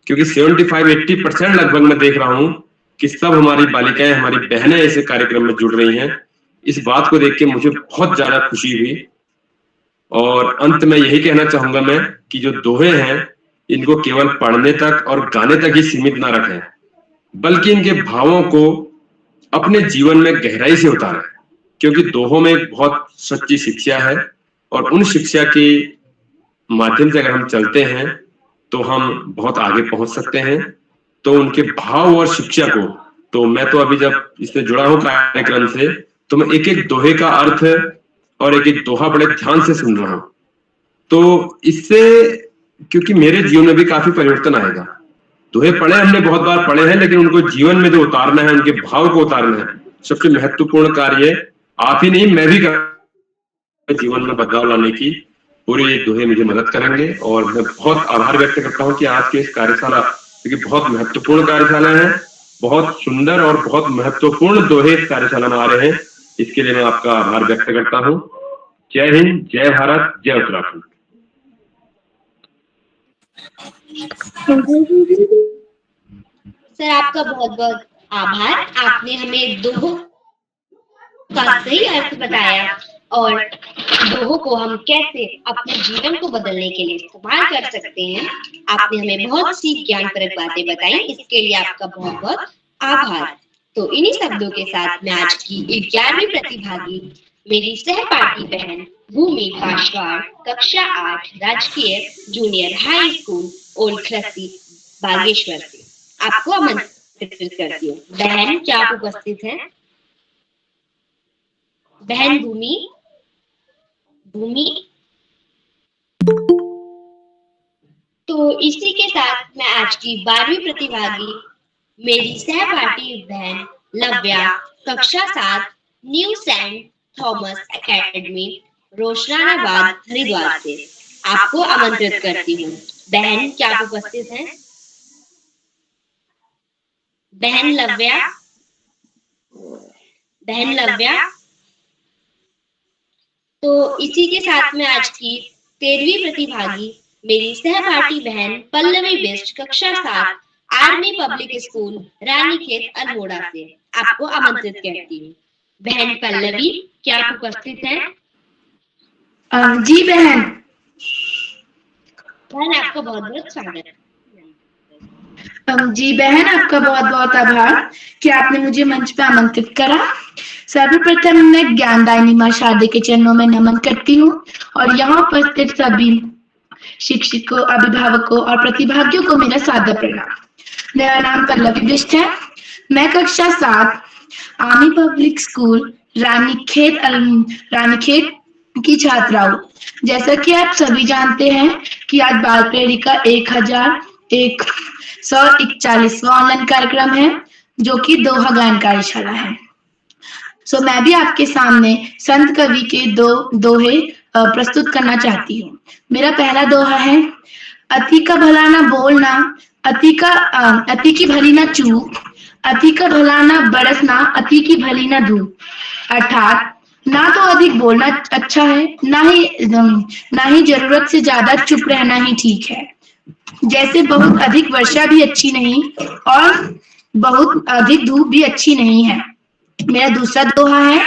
क्योंकि 75-80% लगभग मैं देख रहा हूं कि सब हमारी बालिकाएं, हमारी बहनें ऐसे कार्यक्रम में जुड़ रही हैं। इस बात को देख के मुझे बहुत ज्यादा खुशी हुई। और अंत में यही कहना चाहूंगा मैं कि जो दोहे हैं इनको केवल पढ़ने तक और गाने तक ही सीमित ना रखें, बल्कि इनके भावों को अपने जीवन में गहराई से उतारें, क्योंकि दोहों में एक बहुत सच्ची शिक्षा है और उन शिक्षा के माध्यम से अगर हम चलते हैं तो हम बहुत आगे पहुंच सकते हैं। तो उनके भाव और शिक्षा को, तो मैं तो अभी जब इससे जुड़ा हूं कार्यक्रम से, तो मैं एक एक दोहे का अर्थ और एक एक दोहा बड़े ध्यान से सुन रहा हूं। तो इससे क्योंकि मेरे जीवन में भी काफी परिवर्तन आएगा। दोहे पढ़े हमने बहुत बार पढ़े हैं, लेकिन उनको जीवन में जो उतारना है, उनके भाव को उतारना है, सबसे महत्वपूर्ण कार्य आप ही नहीं मैं भी कर जीवन में बदलाव लाने की पूरे ये दोहे मुझे मदद करेंगे। और मैं बहुत आभार व्यक्त करता हूँ कि आज के इस कार्यशाला, क्योंकि बहुत महत्वपूर्ण कार्यशाला है, बहुत सुंदर और बहुत महत्वपूर्ण दोहे इस कार्यशाला में आ रहे हैं, इसके लिए मैं आपका आभार व्यक्त करता हूँ। जय हिंद, जय भारत, जय उत्तराखंड। सर आपका बहुत बहुत आभार। आपने हमें दोहों का सही अर्थ बताया और दोहों को हम कैसे अपने जीवन को बदलने के लिए इस्तेमाल कर सकते हैं। आपने हमें बहुत सी ज्ञानप्रद बातें बताई, इसके लिए आपका बहुत बहुत आभार। तो इन्हीं शब्दों के साथ मैं आज की 11वीं प्रतिभागी मेरी सहपाठी बहन भूमि पाशवाड़, कक्षा 8 राजकीय junior high school old Kharsi Bageshwar से आपको आमंत्रित करती हूँ। बहन क्या आप उपस्थित हैं? बहन भूमि, तो इसी के साथ मैं आज की 12वीं प्रतिभागी मेरी सहपाठी बहन लव्या, कक्षा 7 new Saint Thomas academy Roshnabad Haridwar से आपको आमंत्रित करती हूँ। बहन क्या आप उपस्थित हैं? बहन लव्या, तो इसी के साथ में आज की 13वीं प्रतिभागी मेरी सहपाठी बहन पल्लवी बिष्ट, कक्षा 7 army public school Ranikhet Almora से आपको आमंत्रित करती हूँ। बहन पल्लवी क्या आप उपस्थित हैं? जी बहन। आपका बहुत बहुत स्वागत है। जी बहन, आपका बहुत बहुत आभार कि आपने मुझे मंच पर आमंत्रित करा। सर्वप्रथम मैं ज्ञानदायिनी मां शारदे के चरणों में नमन करती हूँ और यहाँ उपस्थित सभी शिक्षकों, अभिभावकों और प्रतिभागियों को मेरा सादर प्रणाम। मेरा नाम पल्लवी बिष्ट है। मैं कक्षा 7 आर्मी पब्लिक स्कूल रानीखेत की छात्रा हूँ। जैसा कि आप सभी जानते हैं कि आज बाल प्रेरी का 1141वां ऑनलाइन कार्यक्रम है, जो कि दोहा गायन कार्यशाला है। मैं भी आपके सामने संत कवि के दो दोहे प्रस्तुत करना चाहती हूँ। मेरा पहला दोहा है, अति का भला ना बोलना, अति की भली ना चूक, अति का भला ना बरसना, अति की भली ना धूप। अर्थात ना तो अधिक बोलना अच्छा है, ना ही जरूरत से ज्यादा चुप रहना ही ठीक है। जैसे बहुत अधिक वर्षा भी अच्छी नहीं और बहुत अधिक धूप भी अच्छी नहीं है। मेरा दूसरा दोहा है,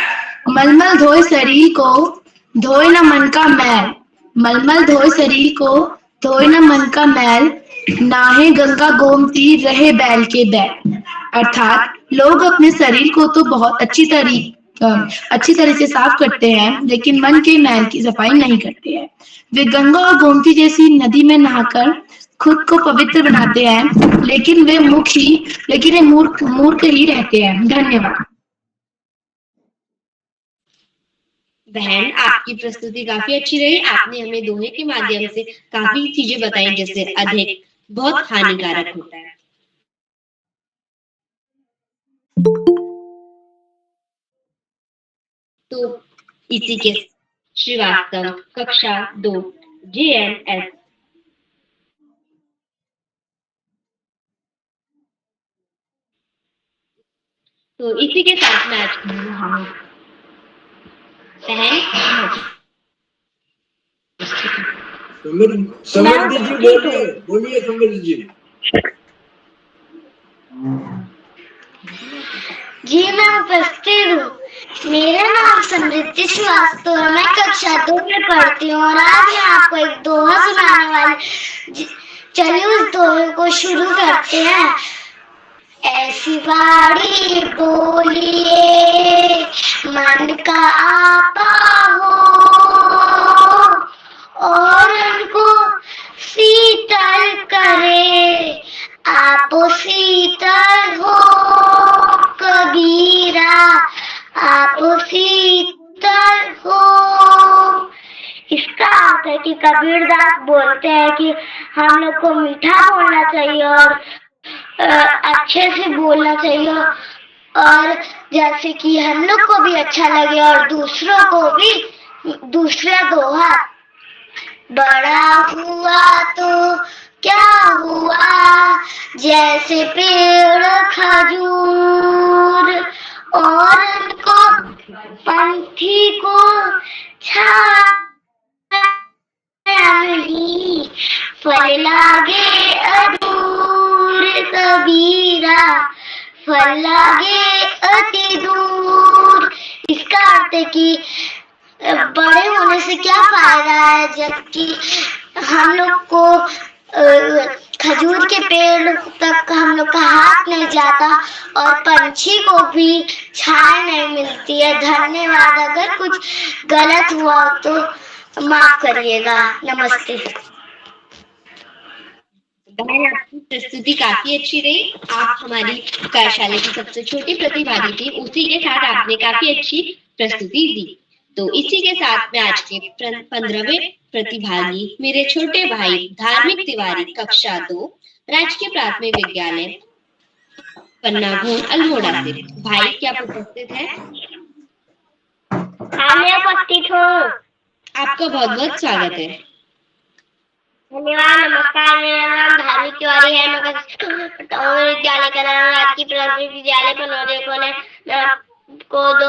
मलमल धोए शरीर को धोए न मन का मैल, मलमल धोए शरीर को धोए न मन का मैल, नाहे गंगा गोमती रहे बैल के बैल। अर्थात लोग अपने शरीर को तो बहुत अच्छी तरह से साफ करते हैं, लेकिन मन के मैल की सफाई नहीं करते हैं। वे गंगा और गोमती जैसी नदी में नहाकर खुद को पवित्र बनाते हैं, लेकिन वे मूर्ख ही रहते हैं। धन्यवाद। बहन आपकी प्रस्तुति काफी अच्छी रही। आपने हमें दोहे के माध्यम से काफी चीजें बताई, जैसे अधिक बहुत हानिकारक होता है। तो इसी के श्रीवास्तव, कक्षा 2 JNS तो इसी के साथ मैं आज समृद्धि जी बोलिए, बोलिए समृद्धि जी। जी मैं उपस्थित हूँ। मेरा नाम समृद्धि श्रीवास्तव है। मैं कक्षा 2 में पढ़ती हूँ और आज मैं आपको एक दोहा सुनाने वाली। चलिए उस दोहे को शुरू करते हैं। ऐसी वाणी बोलिए मन का आपा हो और उनको शीतल करे, आप शीतल हो कबीरा, आप शीतल हो। इसका अर्थ है कि कबीरदास बोलते हैं कि हम लोग को मीठा बोलना चाहिए और अच्छे से बोलना चाहिए, और जैसे कि हम लोग को भी अच्छा लगे और दूसरों को भी। दूसरा दोहा, बड़ा हुआ तो क्या हुआ जैसे पेड़ खजूर और उनको पंछी को छाया नहीं, फल लागे अदूर कबीरा, फल लागे अति दूर। इसका अर्थ है कि बड़े होने से क्या फायदा है जबकि हम लोग को खजूर के पेड़ तक हम लोग का हाथ नहीं जाता और पंछी को भी छाया नहीं मिलती है। धन्यवाद। अगर कुछ गलत हुआ तो माफ करिएगा। नमस्ते। बहन, आपकी प्रस्तुति काफी अच्छी रही। आप हमारी कार्यशाला की सबसे छोटी प्रतिभागी थी, उसी के साथ आपने काफी अच्छी प्रस्तुति दी। तो इसी के साथ मैं आज के 15वें प्रतिभागी मेरे छोटे भाई धार्मिक तिवारी कक्षा 2 राजकीय प्राथमिक विद्यालय पन्ना घोन अल्मोड़ा से। भाई क्या आप उपस्थित हैं? हाँ मैं उपस्थित हूँ। आपका बहुत बहुत स्वागत है। धन्यवाद। नमस्कार, मेरा नाम धार्मिक तिवारी है। मैं विद्यालय का नाम राजकीय प्राथमिक विद्यालय पनौजे को है। मैं आपको दो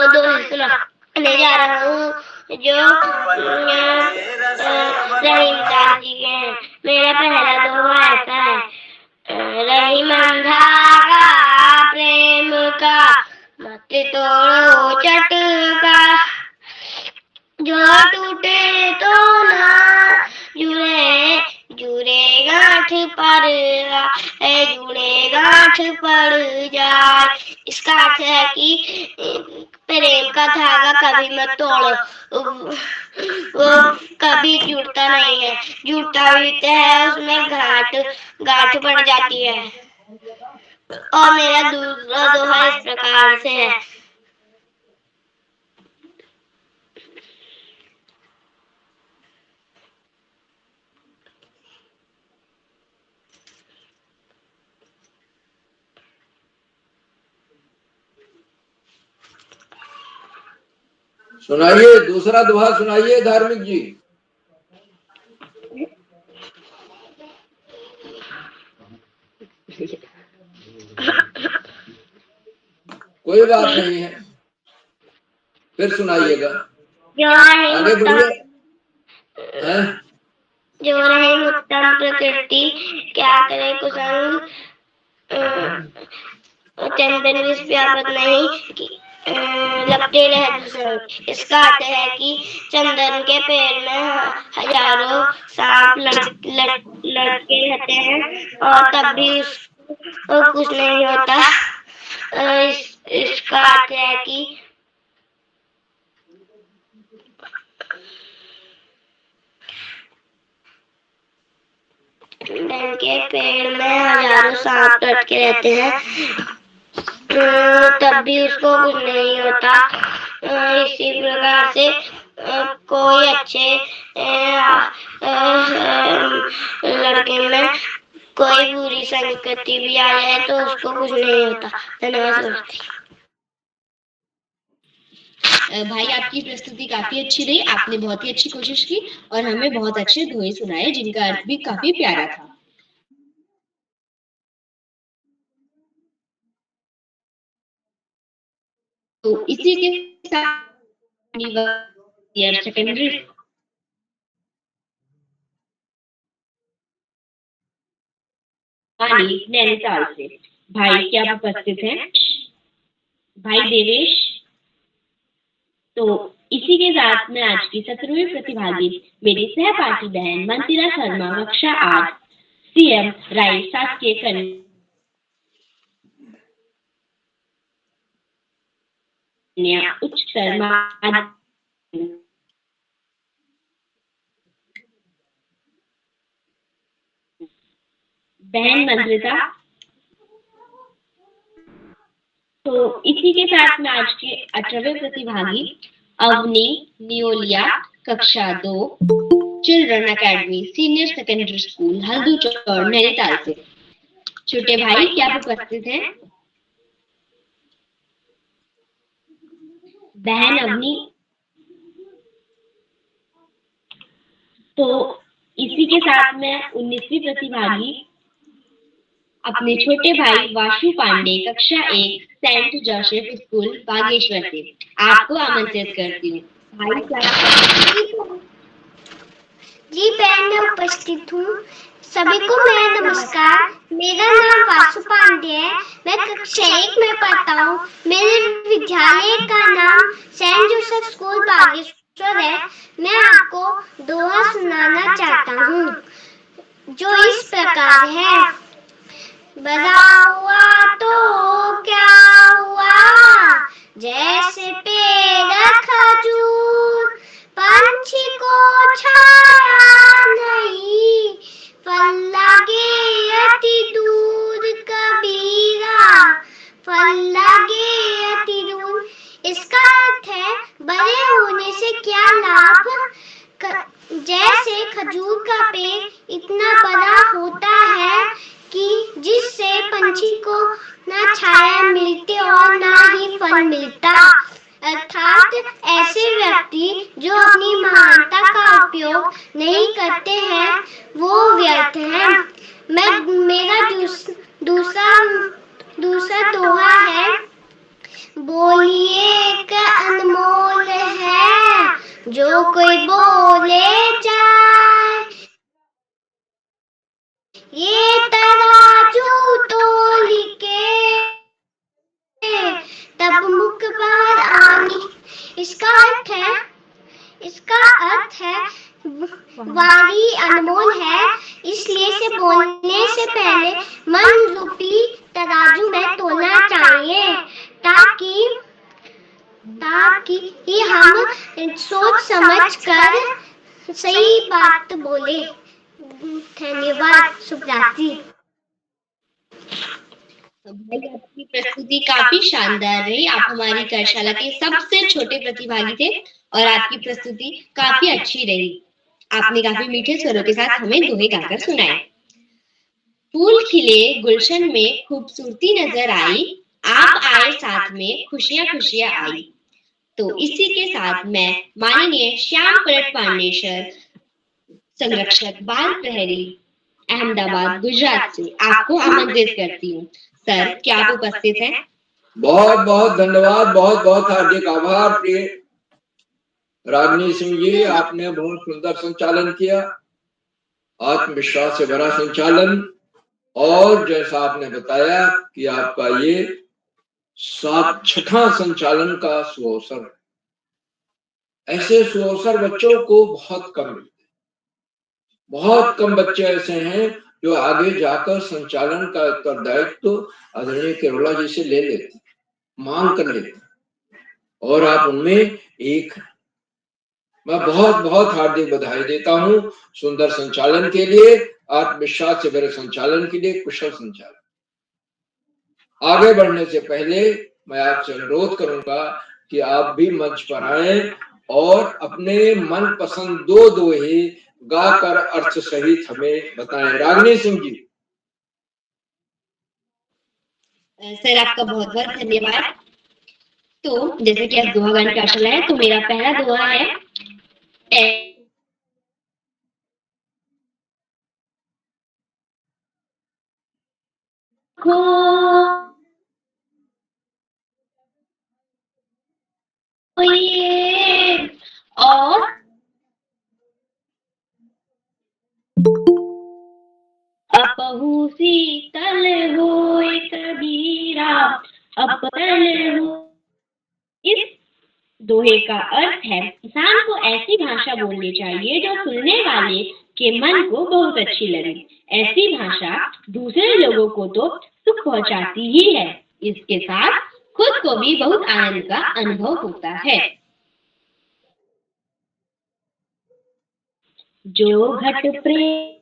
सुनाने जा रहा हूँ जो रहीम दास जी के हैं। मेरा पहला दोहा ऐसा है। रहीम धागा प्रेम का मत तोड़ो चटका, जो टूटे तो ना जुड़े, जुड़े गांठ पर जुड़े गांठ पड़ जाए। इसका अर्थ है कि प्रेम का धागा कभी मत तोड़ो, वो कभी जुड़ता नहीं है, जुड़ता भी है उसमें गांठ पड़ जाती है। और मेरा दूसरा दोहा इस प्रकार से है। सुनाइए, दूसरा दोहा सुनाइए धार्मिक जी। कोई बात नहीं है, फिर सुनाइएगा। आगे बढ़िए। जो रहे उत्तम प्रकृति क्या करे कुसंग, चंदन विष व्यापक नहीं कि लपटे रह दूसर। इसका अर्थ है कि चंदन के पेड़ में हजारों सांप लटके रहते हैं और तब भी कुछ नहीं होता। इसका अर्थ है कि चंदन के पेड़ में हजारों सांप लटके रहते हैं तब भी उसको कुछ नहीं होता। इसी प्रकार से कोई अच्छे लड़के में कोई बुरी संगति भी आ जाए तो उसको कुछ नहीं होता। धन्यवाद। भाई, आपकी प्रस्तुति काफी अच्छी रही। आपने बहुत ही अच्छी कोशिश की और हमें बहुत अच्छे दोहे सुनाए जिनका अर्थ भी काफी प्यारा था। तो इसी के साथ सेकेंडरी नैनीताल से भाई क्या उपस्थित हैं? भाई देवेश। तो इसी के साथ में आज की 17वीं प्रतिभागी मेरी सहपाठी बहन मंतिला शर्मा कक्षा 8 सीएम राय शासकीय कन्या उच्चतर माध्यमिक बहन मंत्रिता। तो इसी के साथ में आज के 18वें प्रतिभागी अवनी नियोलिया कक्षा 2 children academy senior secondary school Haldu Chaur Nainital से। छोटे भाई क्या उपस्थित हैं? बहन अवनी। तो इसी के साथ में 19वीं प्रतिभागी अपने छोटे भाई वाशु पांडे कक्षा 1 सेंट जोसेफ स्कूल बागेश्वर से आपको आमंत्रित करती हूँ। भाई क्या जी बहन मैं उपस्थित हूँ। सभी को मेरा नमस्कार। मेरा नाम वासु पांडे है। मैं कक्षा 1 में पढ़ता हूँ। मेरे विद्यालय का नाम सेंट जोसेफ स्कूल बागेश्वर है। मैं आपको दोहा सुनाना चाहता हूँ जो इस प्रकार है। बड़ा हुआ तो क्या हुआ, जैसे पेड़ खजूर, पंछी को छाया नहीं, फल लगे अति दूर कबीरा, फल लगे अति दूर। इसका अर्थ है बड़े होने से क्या लाभ। जैसे खजूर का पेड़ इतना बड़ा होता है कि जिससे पंछी को ना छाया मिलती और ना ही फल मिलता। अर्थात ऐसे व्यक्ति जो अपनी महानता का उपयोग नहीं करते हैं वो व्यर्थ हैं। मेरा दूसरा दोहा है। बोलिए एक अनमोल है, जो कोई बोले जाए, ये तराजू तोल के तब मुख पर आनी। इसका अर्थ है वाणी अनमोल है, इसलिए से बोलने से पहले मन रूपी तराजू में तोलना चाहिए ताकि हम सोच समझ कर सही बात बोले। धन्यवाद। शुभ रात्रि। भाई आपकी प्रस्तुति काफी शानदार रही। आप हमारी कार्यशाला के सबसे छोटे प्रतिभागी थे और आपकी प्रस्तुति काफी अच्छी रही। आपने काफी मीठे स्वरों के साथ हमें दोहे गाकर सुनाए। फूल खिले गुलशन में खूबसूरती नजर आई, आप आए साथ में खुशियां खुशियां आई। तो इसी के साथ मैं माननीय श्याम पलट पांडेसर संरक्षक बाल प्रहरी अहमदाबाद गुजरात से आपको आमंत्रित करती हूँ। सर क्या आप उपस्थित हैं? बहुत बहुत धन्यवाद, बहुत बहुत हार्दिक आभार प्रिय रागिनी सिंह जी। आपने बहुत सुंदर संचालन किया, आत्मविश्वास से भरा संचालन, और जैसा आपने बताया कि आपका ये 6वां संचालन का सुअवसर है। ऐसे सुअवसर बच्चों को बहुत कम मिलते, बहुत कम बच्चे ऐसे हैं जो आगे जाकर संचालन का उत्तरदायित्व आदरणीय केरोला जी से ले लेते, मांग कर लेते, और आप उनमें एक हैं। मैं बहुत बहुत हार्दिक बधाई देता हूँ सुंदर संचालन के लिए, आत्मविश्वास से भरे संचालन के लिए, कुशल संचालन। आगे बढ़ने से पहले मैं आपसे अनुरोध करूंगा कि आप भी मंच पर आए और अपने मनपसंद 2 दोहे गाकर अर्थ सहित हमें बताएं। रागिनी सिंह जी। सर आपका बहुत बहुत धन्यवाद। तो जैसे कि आज दोहा गान का कार्यशाला है, तो मेरा पहला दोहा है होइए और अपहु शीतल होए कबीरा अपतल हो। इस दोहे का अर्थ है, इंसान को ऐसी भाषा बोलनी चाहिए जो सुनने वाले के मन को बहुत अच्छी लगे। ऐसी भाषा दूसरे लोगों को तो सुख पहुंचाती ही है, इसके साथ खुद को भी बहुत आनंद का अनुभव होता है। जो घट प्रेम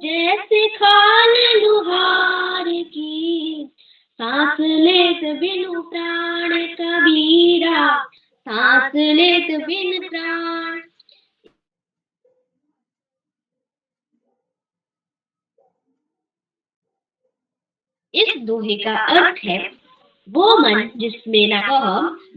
जैसे खान लुहार की सांस लेत बिनु प्राण कबीरा सांस लेत बिन प्राण। इस दोहे का अर्थ है, वो मन जिसमें न वह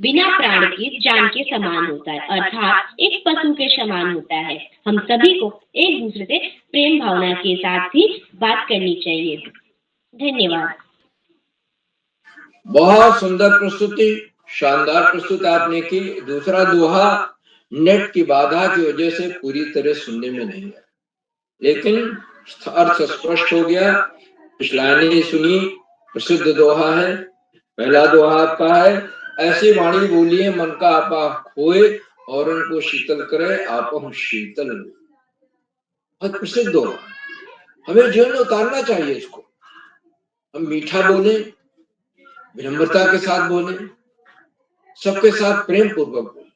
बिना प्राण की जान के समान होता है, अर्थात एक पशु के समान होता है। हम सभी को एक दूसरे से प्रेम भावना के साथ ही बात करनी चाहिए। धन्यवाद। बहुत सुंदर प्रस्तुति, शानदार प्रस्तुति आपने की। दूसरा दोहा नेट की बाधा की वजह से पूरी तरह सुनने में नहीं आया, लेकिन अर्थ स्पष्ट हो गया। कुछ लाइनें सुनी, प्रसिद्ध दोहा है। पहला दोहा आपका है, ऐसी वाणी बोलिए मन का आपा खोए और उनको शीतल करे आप हम शीतल। बहुत प्रसिद्ध दोहा, हमें जीवन में उतारना चाहिए इसको। हम मीठा बोले, विनम्रता के साथ बोले, सबके साथ प्रेम पूर्वक बोले,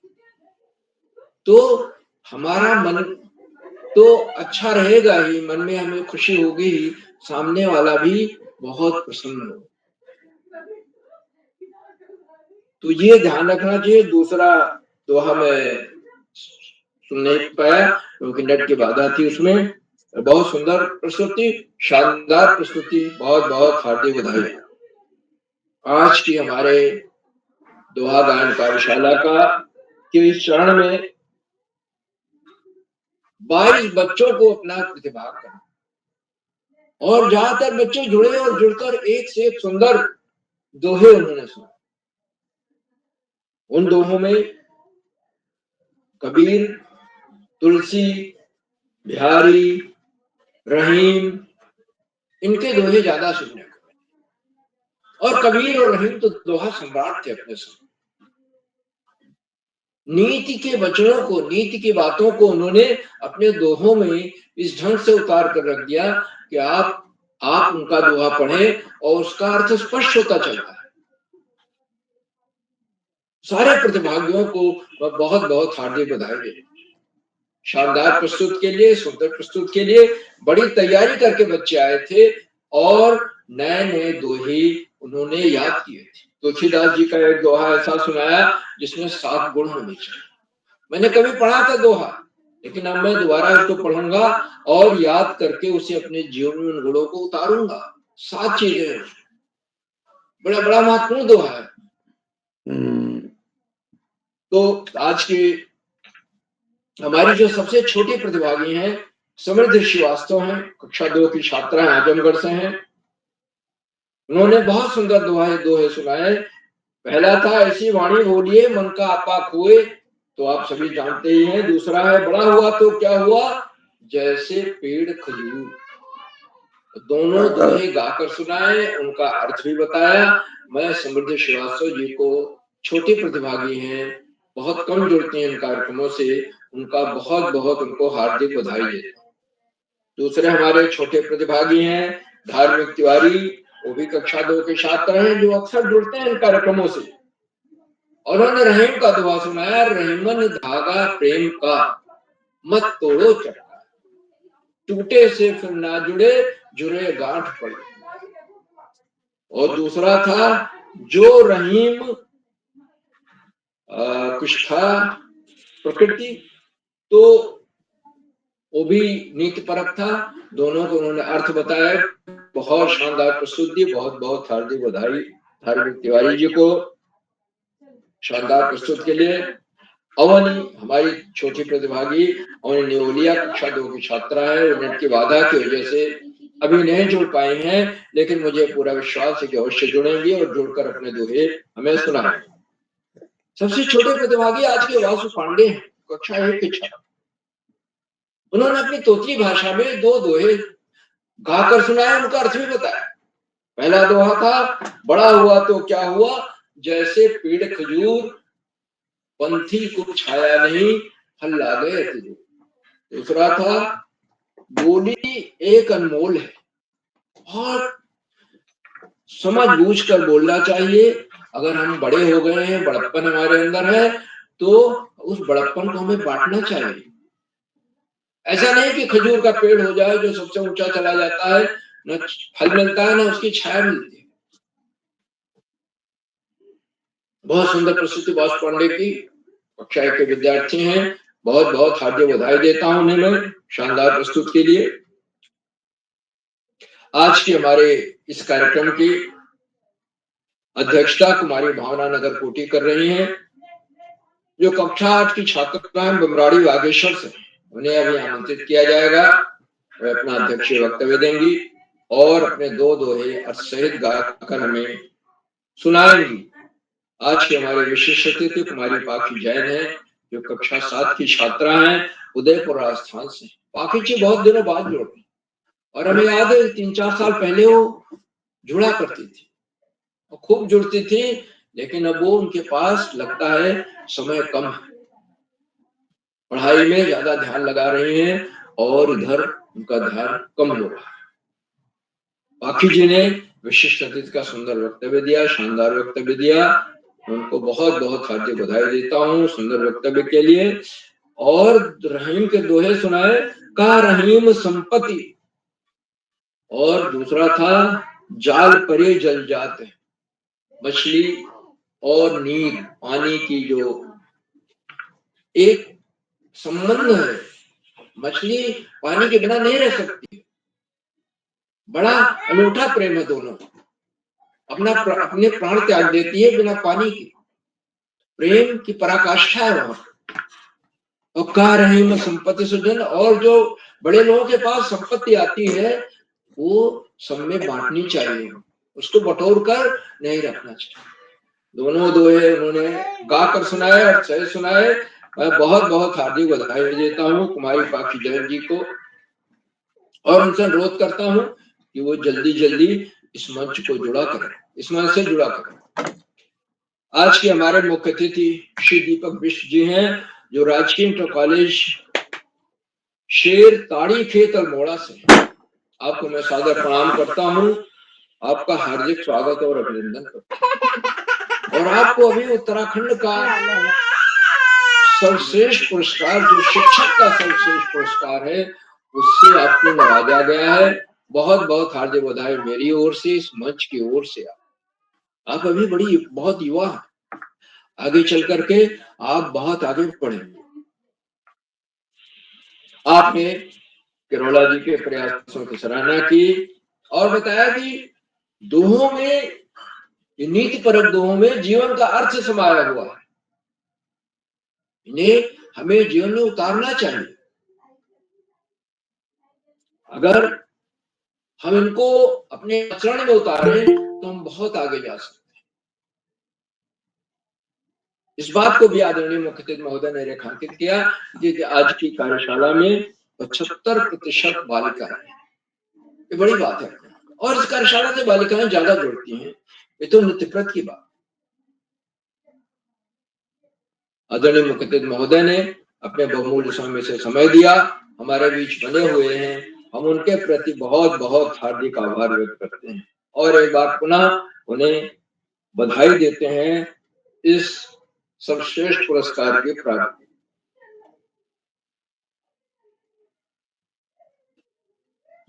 तो हमारा मन तो अच्छा रहेगा ही, मन में हमें खुशी होगी ही, सामने वाला भी बहुत प्रसन्न हो। तो ये ध्यान रखना चाहिए। दूसरा दोहा मैं सुन नहीं पाया क्योंकि नेट की बाधा थी उसमें। बहुत सुंदर प्रस्तुति, शानदार प्रस्तुति, बहुत बहुत हार्दिक बधाई। आज की हमारे दोहा गायन कार्यशाला का के इस चरण में 22 बच्चों को अपना प्रतिभाग करना, और ज्यादातर बच्चे जुड़े और जुड़कर एक से एक सुंदर दोहे उन्होंने सुना। उन दोहों में कबीर, तुलसी, बिहारी, रहीम, इनके दोहे ज्यादा सुनने को। और कबीर और रहीम तो दोहा सम्राट थे अपने समय। नीति के वचनों को, नीति की बातों को उन्होंने अपने दोहों में इस ढंग से उतार कर रख दिया कि आप उनका दोहा पढ़ें और उसका अर्थ स्पष्ट होता चलता है। सारे प्रतिभागियों को मैं बहुत बहुत हार्दिक बधाई देता हूं। शानदार प्रस्तुत के लिए, सुंदर प्रस्तुत के लिए बड़ी तैयारी करके बच्चे आए थे और नए नए दोहे उन्होंने याद किए थे। तुलसीदास जी का एक दोहा ऐसा सुनाया जिसमें 7 गुण होने चाहिए। मैंने कभी पढ़ा था दोहा, लेकिन अब मैं दोबारा इसको पढ़ूंगा और याद करके उसे अपने जीवन में उन गुणों को उतारूंगा। 7 चीजें हैं, बड़ा बड़ा महत्वपूर्ण दोहा है। तो आज की हमारी जो सबसे छोटी प्रतिभागी हैं, समृद्धि श्रीवास्तव हैं, कक्षा 2 की छात्रा हैं, आजमगढ़ से हैं। उन्होंने बहुत सुंदर दोहे सुनाए। पहला था, ऐसी वाणी बोलिए मन का आपा खोए, तो आप सभी जानते ही हैं। दूसरा है, बड़ा हुआ तो क्या हुआ जैसे पेड़ खजूर। दोनों दोहे गाकर सुनाए, उनका अर्थ भी बताया। मैं समृद्धि श्रीवास्तव जी को, छोटी प्रतिभागी हैं, बहुत कम जुड़ती हैं इन कार्यक्रमों से, उनका बहुत बहुत उनको हार्दिक बधाई देता हूँ। दूसरे हमारे छोटे प्रतिभागी हैं धार्मिक तिवारी, वो भी कक्षा 2 के छात्र हैं जो अक्सर जुड़ते हैं इन कार्यक्रमों से। और उन्होंने रहीम का दोहा सुनाया, रहीमन धागा प्रेम का मत तोड़ो चटका, टूटे से फिर ना जुड़े जुड़े गांठ पड़े। और दूसरा था, जो रहीम कुछ था प्रकृति, तो वो भी नीति परक था। दोनों को उन्होंने अर्थ बताया। बहुत शानदार प्रस्तुति, बहुत बहुत हार्दिक बधाई धार्मिक तिवारी जी को शानदार प्रस्तुत के लिए। अवनी हमारी छोटी प्रतिभागी अवनी नेवलिया कक्षा 2 की छात्रा है। नेट की बाधा की वजह से अभी नहीं जुड़ पाए हैं, लेकिन मुझे पूरा विश्वास है कि अवश्य जुड़ेंगे और जुड़कर अपने दोहे हमें सुनाएंगे। सबसे छोटे प्रतिभागी आज के वासु पांडे हैं, कक्षा 1 के छात्र। उन्होंने अपनी तोतली भाषा में 2 दोहे गाकर सुनाया, उनका अर्थ भी बताया। पहला दोहा था, बड़ा हुआ तो क्या हुआ, जैसे पेड़ खजूर, पंथी को छाया नहीं, फल ला गए तुझे। दूसरा था, बोली एक अनमोल है और समझ बूझ कर बोलना चाहिए। अगर हम बड़े हो गए हैं, बड़प्पन हमारे अंदर है, तो उस बड़प्पन को हमें बांटना चाहिए। ऐसा नहीं कि खजूर का पेड़ हो जाए जो सबसे ऊंचा चला जाता है, न फल मिलता है न उसकी छाया मिलती है। बहुत सुंदर प्रस्तुति वासु पांडे की, कक्षा 1 के विद्यार्थी हैं। बहुत बहुत हार्दिक बधाई देता हूं उन्हें मैं शानदार प्रस्तुति के लिए। आज के हमारे इस कार्यक्रम की अध्यक्षता कुमारी भावना नगर कोटी कर रही हैं, जो कक्षा 8 की छात्रा हैं बमराड़ी बागेश्वर से। उन्हें अभी आमंत्रित किया जाएगा, वे अपना अध्यक्षीय वक्तव्य देंगी और अपने 2 दोहे अर्थ सहित गाकर हमें सुनाएंगी। आज की हमारे विशेष अतिथि कुमारी पाखी जैन है, जो कक्षा 7 की छात्रा हैं, उदयपुर राजस्थान से। पाखी जी बहुत दिनों बाद जुड़ गई और हमें याद है 3-4 साल पहले वो जुड़ा करती थी और खूब जुड़ती थी, लेकिन अब वो उनके पास लगता है समय कम है, पढ़ाई में ज्यादा ध्यान लगा रही हैं और इधर उनका ध्यान कम हो रहा है। पाखी जी ने विशिष्ट अतिथि का सुंदर वक्तव्य दिया, शानदार वक्तव्य दिया। उनको बहुत बहुत हार्दिक बधाई देता हूँ सुंदर वक्तव्य के लिए। और रहीम के दोहे सुनाए, का रहीम संपत्ति, और दूसरा था, जाल परे जल जाते। मछली और नीर, पानी की जो एक संबंध है, मछली पानी के बिना नहीं रह सकती। बड़ा अनूठा प्रेम है दोनों, अपने प्राण त्याग देती है बिना पानी के। प्रेम की पराकाष्ठा है वहां। और का रहीम संपत्ति सुजन, और जो बड़े लोगों के पास संपत्ति आती है वो सब में बांटनी चाहिए, उसको बटोर कर नहीं रखना चाहिए। दोनों दोहे उन्होंने गाकर सुनाए और सही सुनाए। मैं बहुत बहुत हार्दिक बधाई देता हूँ कुमारी पाखी जैन जी को और उनसे अनुरोध करता हूँ कि वो जल्दी जल्दी इस मंच को जुड़ा करें, इस मंच से जुड़ा करें। आज के हमारे मुख्य अतिथि श्री दीपक बिष्ट जी हैं, जो राजकीय इंटर कॉलेज शेर ताड़ी खेत अल्मोड़ा से। आपको मैं सादर प्रणाम करता हूँ, आपका हार्दिक स्वागत और अभिनंदन करता हूँ। और आपको अभी उत्तराखंड का सर्वश्रेष्ठ पुरस्कार, जो शिक्षक का सर्वश्रेष्ठ पुरस्कार है, उससे आपको नवाजा गया है। बहुत बहुत हार्दिक बधाई मेरी ओर से, इस मंच की ओर से। आप अभी बहुत युवा हैं, आगे चल करके आप बहुत आगे बढ़ेंगे। आपने किरोला जी के प्रयासों की सराहना की और बताया कि दोहों में, नीतिपरक दोहों में जीवन का अर्थ समाया हुआ है, इन्हें हमें जीवन में उतारना चाहिए। अगर हम इनको अपने आचरण में उतारें तो हम बहुत आगे जा सकते हैं। इस बात को भी आदरणीय मुख्य अतिथि महोदय ने रेखांकित किया कि आज की कार्यशाला में 75% बालिकाएं हैं। ये बड़ी बात है और इस कार्यशाला से बालिकाएं ज्यादा जुड़ती हैं, ये तो नित्यप्रत की बात। आदरणीय मुख्य अतिथि महोदय ने अपने बहुमूल्य समय से समय दिया, हमारे बीच बने हुए हैं, हम उनके प्रति बहुत बहुत हार्दिक आभार व्यक्त करते हैं और एक बार पुनः उन्हें बधाई देते हैं इस सर्वश्रेष्ठ पुरस्कार की प्राप्ति।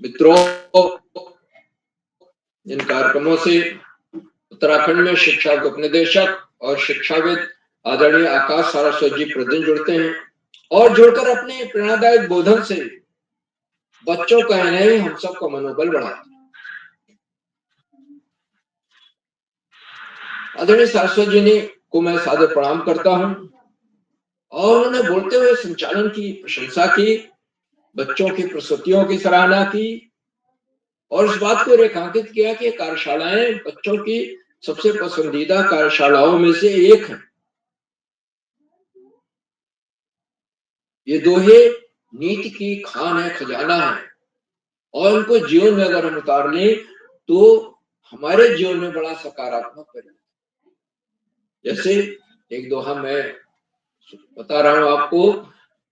मित्रों, इन कार्यक्रमों से उत्तराखंड में शिक्षा के उपनिदेशक और शिक्षाविद आदरणीय आकाश सारस्वत जी प्रतिदिन जुड़ते हैं और जुड़कर अपने प्रेरणादायक बोधन से बच्चों का नहीं, हम सबका मनोबल बढ़ाते हैं। आदरणीय सारस्वत जी ने को मैं सादर प्रणाम करता हूं और उन्होंने बोलते हुए संचालन की प्रशंसा की, बच्चों की प्रस्तुतियों की सराहना की और इस बात को रेखांकित किया कि कार्यशालाएं बच्चों की सबसे पसंदीदा कार्यशालाओं में से एक है। ये दोहे नीति की खान है, खजाना है, और उनको जीवन में अगर हम उतार लें तो हमारे जीवन में बड़ा सकारात्मक परिवर्तन। जैसे एक दोहा मैं बता रहा हूं आपको,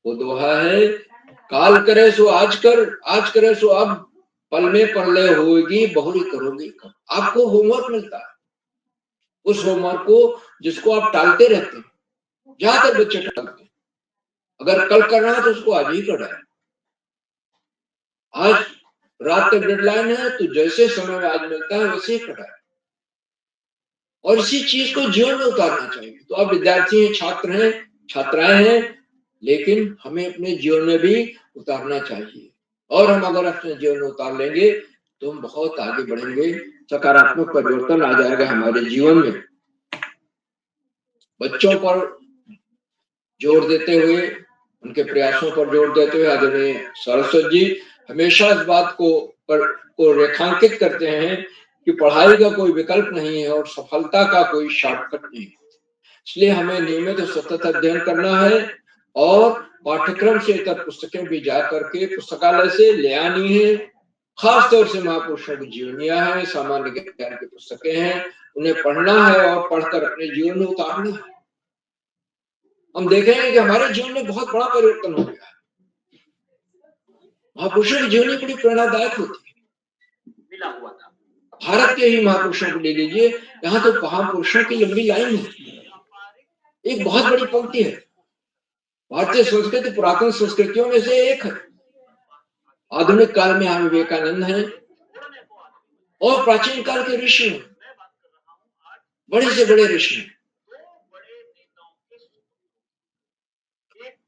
वो दोहा है, काल करे सो आज कर, आज करे सो अब, पल में परलय होगी, बहुरी करोगी कब। आपको होमवर्क मिलता है, उस होमवर्क को जिसको आप टालते रहते हैं, ज्यादातर बच्चे टालते हैं, अगर कल करना है तो उसको आज ही करना है। आज रात तक डेडलाइन है तो जैसे समय में आज मिलता है वैसे ही करना है, और इसी चीज को जीवन में उतारना चाहिए। तो आप विद्यार्थी हैं, छात्र हैं, छात्राएं हैं, लेकिन हमें अपने जीवन में भी उतारना चाहिए, और हम अगर अपने जीवन में उतार लेंगे तो हम बहुत आगे बढ़ेंगे, सकारात्मक परिवर्तन आ जाएगा हमारे जीवन में। बच्चों पर जोर देते हुए, उनके प्रयासों पर जोर देते हुए आदरणीय सरस्वत जी हमेशा इस बात को रेखांकित करते हैं कि पढ़ाई का कोई विकल्प नहीं है और सफलता का कोई शॉर्टकट नहीं है। इसलिए हमें नियमित सतत अध्ययन करना है और पाठ्यक्रम से इतर पुस्तकें भी जा करके पुस्तकालय से ले आनी है। खास तौर से महापुरुषों की जीवनियां हैं, सामान्य ज्ञान की पुस्तकें हैं, उन्हें पढ़ना है और पढ़कर अपने जीवन में उतारना है। हम देखेंगे कि हमारे जीवन में बहुत बड़ा परिवर्तन हो गया है। महापुरुषों की जीवनी बड़ी प्रेरणादायक होती है। भारत के ही महापुरुषों को ले लीजिए, यहाँ तो महापुरुषों की लंबी लाइन है, एक बहुत बड़ी पंक्ति है। भारतीय संस्कृति पुरातन संस्कृतियों में से एक है। आधुनिक काल में यहाँ विवेकानंद हैं और प्राचीन काल के ऋषि हैं, बड़े से बड़े ऋषि।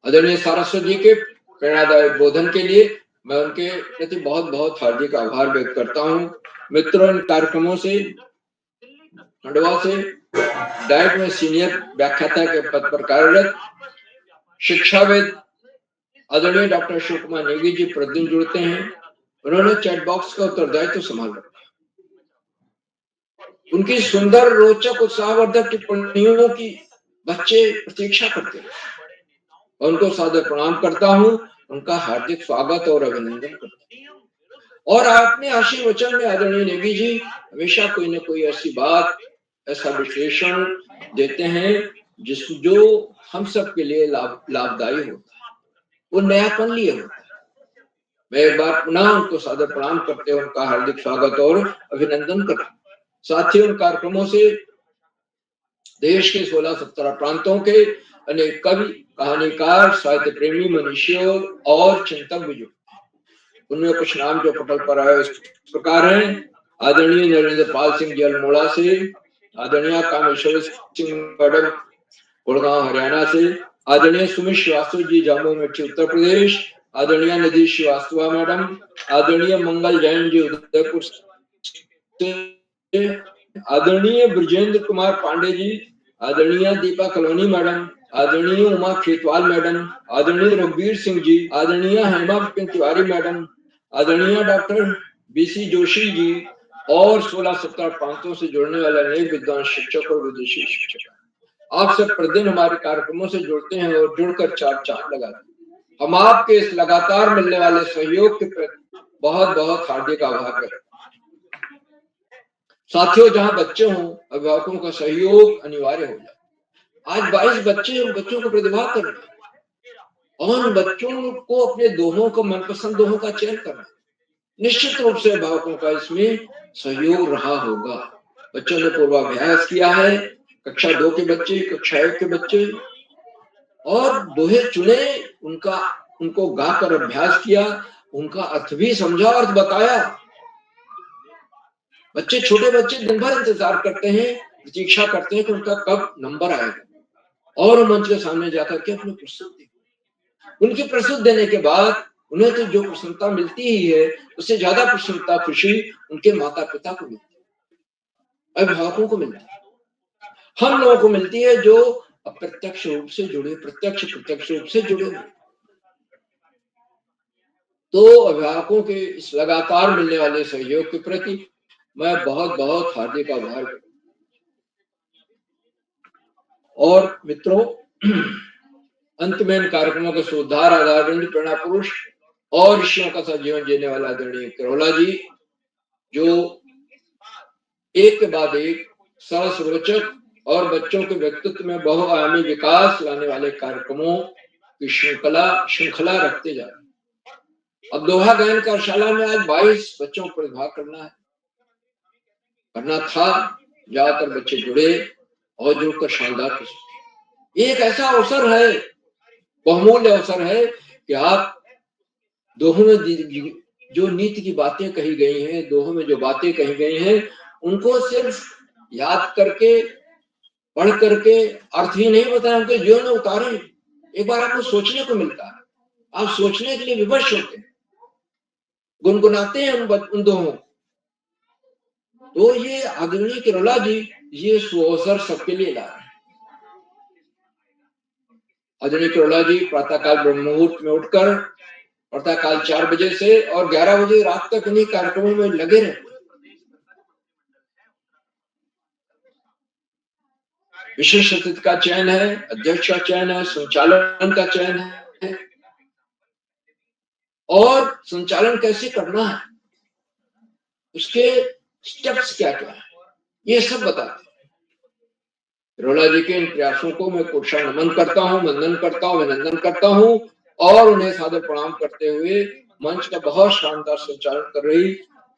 आदरणीय सरस्वती जी के प्रेरणादायक बोधन के लिए मैं उनके प्रति बहुत बहुत हार्दिक आभार व्यक्त करता हूँ। मित्रों, इन कार्यक्रमों से खंडवा से डाइट में सीनियर व्याख्याता के पद पर कार्यरत शिक्षाविद आदरणीय डॉक्टर अशोक कुमार नेगी जी प्रतिदिन जुड़ते हैं। उन्होंने चैट बॉक्स का उत्तरदायित्व संभाल रखा। उनकी सुंदर, रोचक, उत्साहवर्धक टिप्पणियों की बच्चे प्रतीक्षा करते हैं। उनको सादर प्रणाम करता हूँ, उनका हार्दिक स्वागत और अभिनंदन करता हूँ। और अपने आशीर्वचन में आदरणीय नेगी जी हमेशा कोई न कोई ऐसी बात, ऐसा विश्लेषण देते हैं जो हम सब के लिए लाभदायी होता है, वो नयापन लिए होता है। मैं एक बार पुनः उनको सादर प्रणाम करते हुए उनका हार्दिक स्वागत और अभिनंदन करता हूँ। साथ ही उन कार्यक्रमों से देश के 16-17 प्रांतों के अनेक कवि, कहानीकार, साहित्य प्रेमी, मनुष्यों और चिंतक भी जुड़ते हैं। उनमें कुछ नाम जो पटल पर आए इस प्रकार हैं। आदरणीय नरेंद्र पाल सिंह जी अल्मोड़ा से, आदरणीय कामेश्वर सिंह मैडम गुड़गांव हरियाणा से, आदरणीय सुमित श्रीवास्तव जी जामू मिर्ची उत्तर प्रदेश, आदरणीय निधि श्रीवास्तव मैडम, आदरणीय मंगल जैन जी उदयपुर से, आदरणीय ब्रजेंद्र कुमार पांडे जी, आदरणीय दीपा कलोनी मैडम, आदरणीय उमा खेतवाल मैडम, आदरणीय रघुवीर सिंह जी, आदरणीय हेमा तिवारी मैडम, आदरणीय डॉक्टर बीसी जोशी जी और 16-17 प्रांतों से जुड़ने वाले अनेक विद्वान शिक्षक और विदेशी शिक्षक। आप सब प्रतिदिन हमारे कार्यक्रमों से जुड़ते हैं और जुड़कर चार चांद लगाते हैं। हम आपके इस लगातार मिलने वाले सहयोग के प्रति बहुत बहुत हार्दिक आभार करते हैं। साथियों, जहाँ बच्चे हों, अभिभावकों का सहयोग अनिवार्य हो जाए। आज 22 बच्चे उन बच्चों को प्रतिभा कर रहे हैं और उन बच्चों को अपने दोहों को, मनपसंद दोहों का चयन करना। निश्चित रूप से अभिभावकों का इसमें सहयोग रहा होगा। बच्चों ने पूर्वाभ्यास किया है, कक्षा 2 के बच्चे, कक्षा 1 के बच्चे, और दोहे चुने, उनको गाकर अभ्यास किया, उनका अर्थ भी समझा, अर्थ बताया। बच्चे, छोटे बच्चे दिन भर इंतजार करते हैं, प्रतीक्षा करते हैं कि उनका कब नंबर आएगा और मंच के सामने जाकर के अपनी प्रस्तुति। उनकी प्रस्तुति देने के बाद उन्हें तो जो प्रसन्नता मिलती ही है, उससे ज्यादा प्रसन्नता, खुशी उनके माता पिता को मिलती है, अभिभावकों को मिलती है, हम लोगों को मिलती है, जो अप्रत्यक्ष रूप से जुड़े, प्रत्यक्ष रूप से जुड़े। तो अभिभावकों के इस लगातार मिलने वाले सहयोग के प्रति मैं बहुत बहुत हार्दिक आभार करता हूं। और मित्रों, अंत में इन कार्यक्रमों के सुधार आधार प्रेरणा पुरुष और ऋषियों का सा जीवन जीने वाला आदरणीय किरोला जी, जो एक के बाद एक सरस रोचक और बच्चों के व्यक्तित्व में बहुआयामी विकास लाने वाले कार्यक्रमों की श्रृंखला रखते जा रहे हैं। अब दोहा गायन कार्यशाला में आज 22 बच्चों को प्रतिभाग करना था। ज्यादातर बच्चे जुड़े और जुड़कर शानदार एक ऐसा अवसर है, बहुमूल्य अवसर है कि आप दोहों में जो नीति की बातें कही गई हैं, दोहों में जो बातें कही गई हैं, उनको सिर्फ याद करके, पढ़ करके अर्थ ही नहीं बताया, उनके जीवन में उतारे। एक बार आपको सोचने को मिलता है, आप सोचने के लिए विवश होते हैं, गुनगुनाते हैं उन दोहों। तो ये आदरणीय किरोला जी ये सुअवसर सबके लिए ला रहे हैं। आदरणीय किरोला जी प्रातःकाल ब्रह्म मुहूर्त में उठकर प्रातःकाल 4 बजे से और 11 बजे रात तक इन्हीं कार्यक्रमों में लगे रहते। विशेष अतिथि का चयन है, अध्यक्ष का चयन है, संचालन का चयन है, और संचालन कैसे करना है, उसके स्टेप्स क्या क्या है, ये सब बताते हैं। किरोला जी के इन प्रयासों को मैं कोशा नमन करता हूँ, वंदन करता हूँ, अभिनंदन करता हूँ और उन्हें सादर प्रणाम करते हुए मंच का बहुत शानदार संचालन कर रही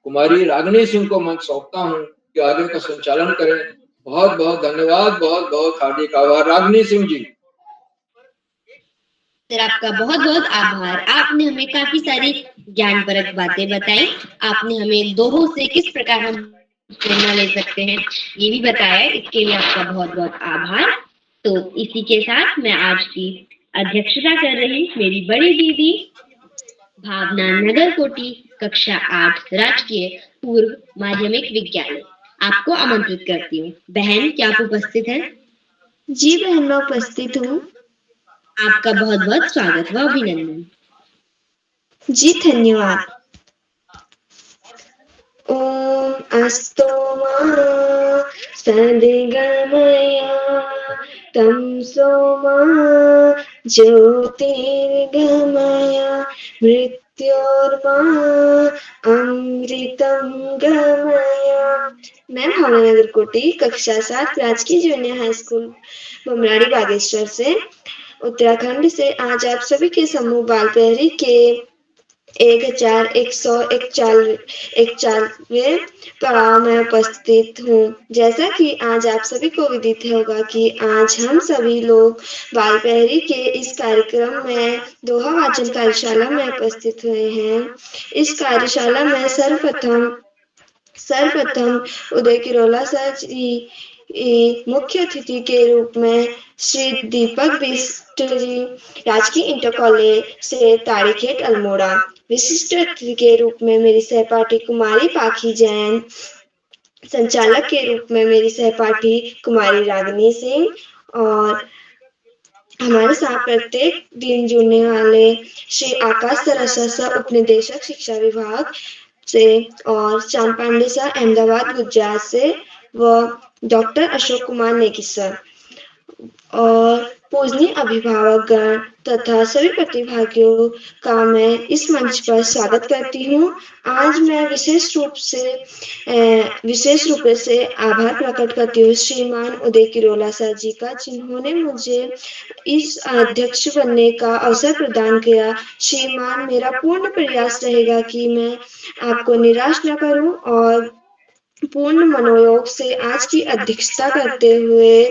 कुमारी रागिनी सिंह को मंच सौंपता हूँ कि आगे का संचालन करें। बहुत बहुत धन्यवाद, बहुत बहुत हार्दिक आभार रागिनी सिंह जी। सर, आपका बहुत बहुत आभार। आपने हमें काफी सारी ज्ञानपरक बातें बताई। आपने हमें दोहों से किस प्रकार हम प्रेरणा ले सकते हैं ये भी बताया। इसके लिए आपका बहुत बहुत आभार। तो इसी के साथ मैं आज की अध्यक्षता कर रही मेरी बड़ी दीदी भावना नगरकोटी कक्षा 8 राजकीय पूर्व माध्यमिक विद्यालय आपको आमंत्रित करती हूँ। बहन, क्या आप उपस्थित हैं? जी बहन, मैं उपस्थित हूँ। आपका बहुत बहुत स्वागत व अभिनंदन। जी धन्यवाद। ओम अस्तु मा सद्गमया तमसो मा ज्योतिर्गमया मृत्योर्मा अमृतं गमया। मैं भावना नगरकोटी कक्षा 7 राजकीय जूनियर हाई स्कूल बमराड़ी बागेश्वर से उत्तराखंड से आज आप सभी के समूह बाल प्रहरी के 114141 पड़ाव में उपस्थित हूँ। जैसा कि आज आप सभी को विदित होगा कि आज हम सभी लोग बाल प्रहरी के इस कार्यक्रम में दोहा वाचन कार्यशाला में उपस्थित हुए हैं। इस कार्यशाला में सर्वप्रथम उदय किरोला सर जी मुख्य अतिथि के रूप में श्री दीपक बिष्ट जी राजकीय इंटर कॉलेज से ताड़ीखेत अल्मोड़ा, विशिष्ट अतिथि के रूप में मेरी सहपाठी कुमारी पाखी जैन, संचालक के रूप में मेरी सहपाठी कुमारी रागिनी सिंह और हमारे साथ प्रत्येक दिन जुड़ने वाले श्री आकाश सरसा सर उपनिदेशक शिक्षा विभाग से और चांद पांडे सर अहमदाबाद गुजरात से व डॉक्टर अशोक कुमार नेगी सर और पूजनीय अभिभावकगण तथा सभी प्रतिभागियों का मैं इस मंच पर स्वागत करती हूँ। आज मैं विशेष रूप से आभार प्रकट करती हूँ श्रीमान उदय किरोला सर जी का, जिन्होंने मुझे इस अध्यक्ष बनने का अवसर प्रदान किया। श्रीमान, मेरा पूर्ण प्रयास रहेगा कि मैं आपको निराश न करूं और पूर्ण मनोयोग से आज की अध्यक्षता करते हुए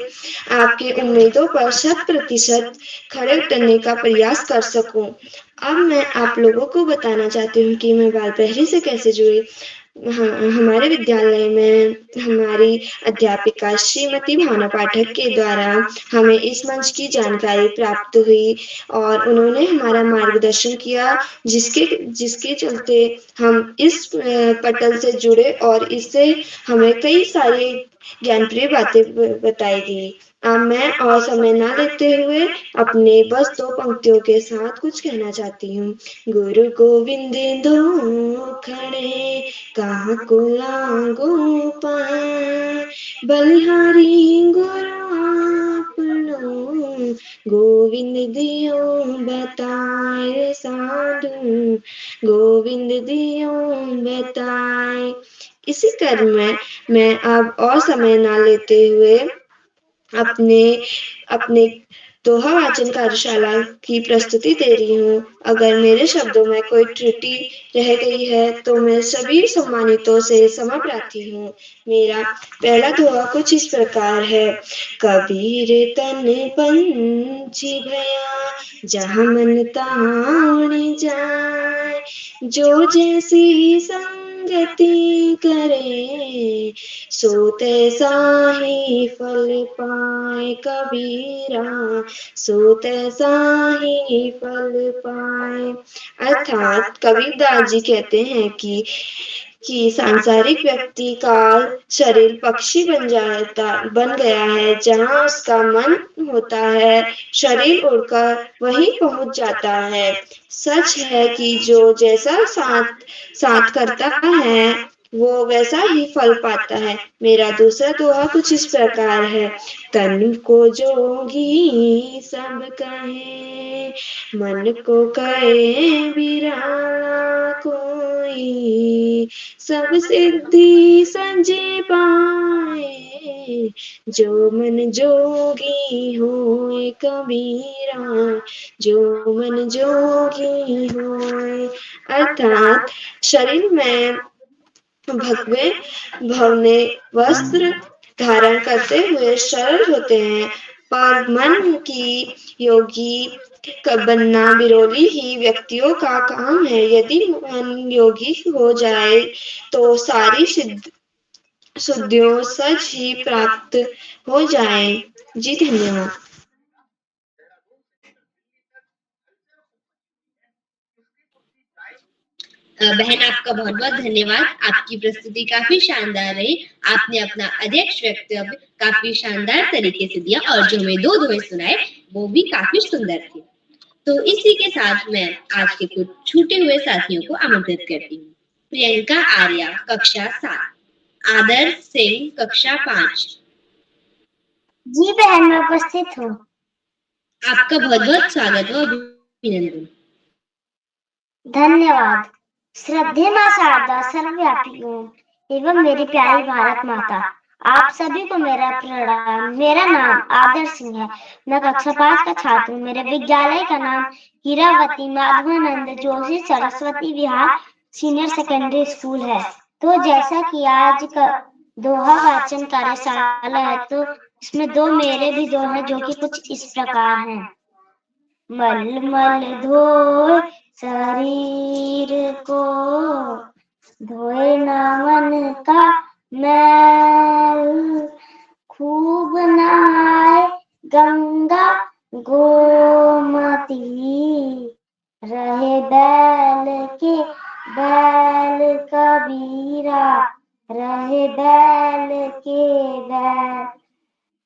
आपके उम्मीदों पर 100% खरे उतरने का प्रयास कर सकूं। अब मैं आप लोगों को बताना चाहती हूँ कि मैं बाल प्रहरी से कैसे जुड़ी। हमारे विद्यालय में हमारी अध्यापिका श्रीमती भावना पाठक के द्वारा हमें इस मंच की जानकारी प्राप्त हुई और उन्होंने हमारा मार्गदर्शन किया, जिसके चलते हम इस पटल से जुड़े और इससे हमें कई सारी ज्ञानप्रिय बातें बताई गई। अब मैं और समय ना लेते हुए अपने बस 2 पंक्तियों के साथ कुछ कहना चाहती हूँ। गुरु गोविंद दो खड़े कहाँ को लागू पाए, बलिहारी गुरु आपनो गोविंद दियो बताए साधु, गोविंद दियो बताए। इसी क्रम में मैं अब और समय ना लेते हुए अपने अपने दोहा वाचन कार्यशाला की प्रस्तुति दे रही हूँ। अगर मेरे शब्दों में कोई त्रुटि रह गई है तो मैं सभी सम्मानितों से क्षमा प्रार्थी हूँ। मेरा पहला दोहा कुछ इस प्रकार है। कबीर तन पंछी भया जहाँ मन तहाँ जाए, जो जैसी संगति करे सो तैसा ही फल पाए कबीरा, सो तैसा ही फल पाए। अर्थात कबीरदास जी कहते हैं कि सांसारिक व्यक्ति का शरीर पक्षी बन गया है। जहाँ उसका मन होता है शरीर उड़कर वहीं पहुंच जाता है। सच है कि जो जैसा साथ करता है वो वैसा ही फल पाता है। मेरा दूसरा दोहा कुछ इस प्रकार है। तन को जोगी सब कहे, मन को कहे बिराना कोई, सब सिद्धि संजय पाए, जो मन जोगी होए कबीरा, जो मन जोगी होए। अर्थात शरीर में भगवे भवने वस्त्र धारण करते हुए सरल होते हैं, पर मन की योगी बनना बिरोली ही व्यक्तियों का काम है। यदि मन योगी हो जाए तो सारी शुद्धियों सच ही प्राप्त हो जाए। जी धन्यवाद। बहन आपका बहुत बहुत धन्यवाद। आपकी प्रस्तुति काफी शानदार रही। आपने अपना अध्यक्ष वक्तव्य काफी शानदार तरीके से दिया और जो हमें दो दोहे सुनाए वो भी काफी सुंदर थे। तो इसी के साथ मैं आज के कुछ छूटे हुए साथियों को आमंत्रित करती हूँ। प्रियंका आर्या कक्षा 7, आदर्श सिंह कक्षा 5। जी बहन मैं उपस्थित हूँ। आपका बहुत बहुत स्वागत हो, अभिनंदन। धन्यवाद। श्रद्धेय मां शारदा सर्वव्यापी ओम एवं मेरी प्यारी भारत माता, आप सभी को मेरा प्रणाम। मेरा नाम आदर्श सिंह है। मैं कक्षा 5 का छात्र हूँ। मेरे विद्यालय का नाम Hirawati Madhavanand Joshi Saraswati Vihar senior secondary school है। तो जैसा कि आज का दोहा वाचन कार्यशाला है तो इसमें 2 मेरे भी दोहे हैं जो कि कुछ इस प्रकार हैं। मल मल धोए शरीर को, धोए ना मन का मैल, खूब नहाए गंगा गोमती, रहे बैल के बैल कबीरा, रहे बैल के बैल।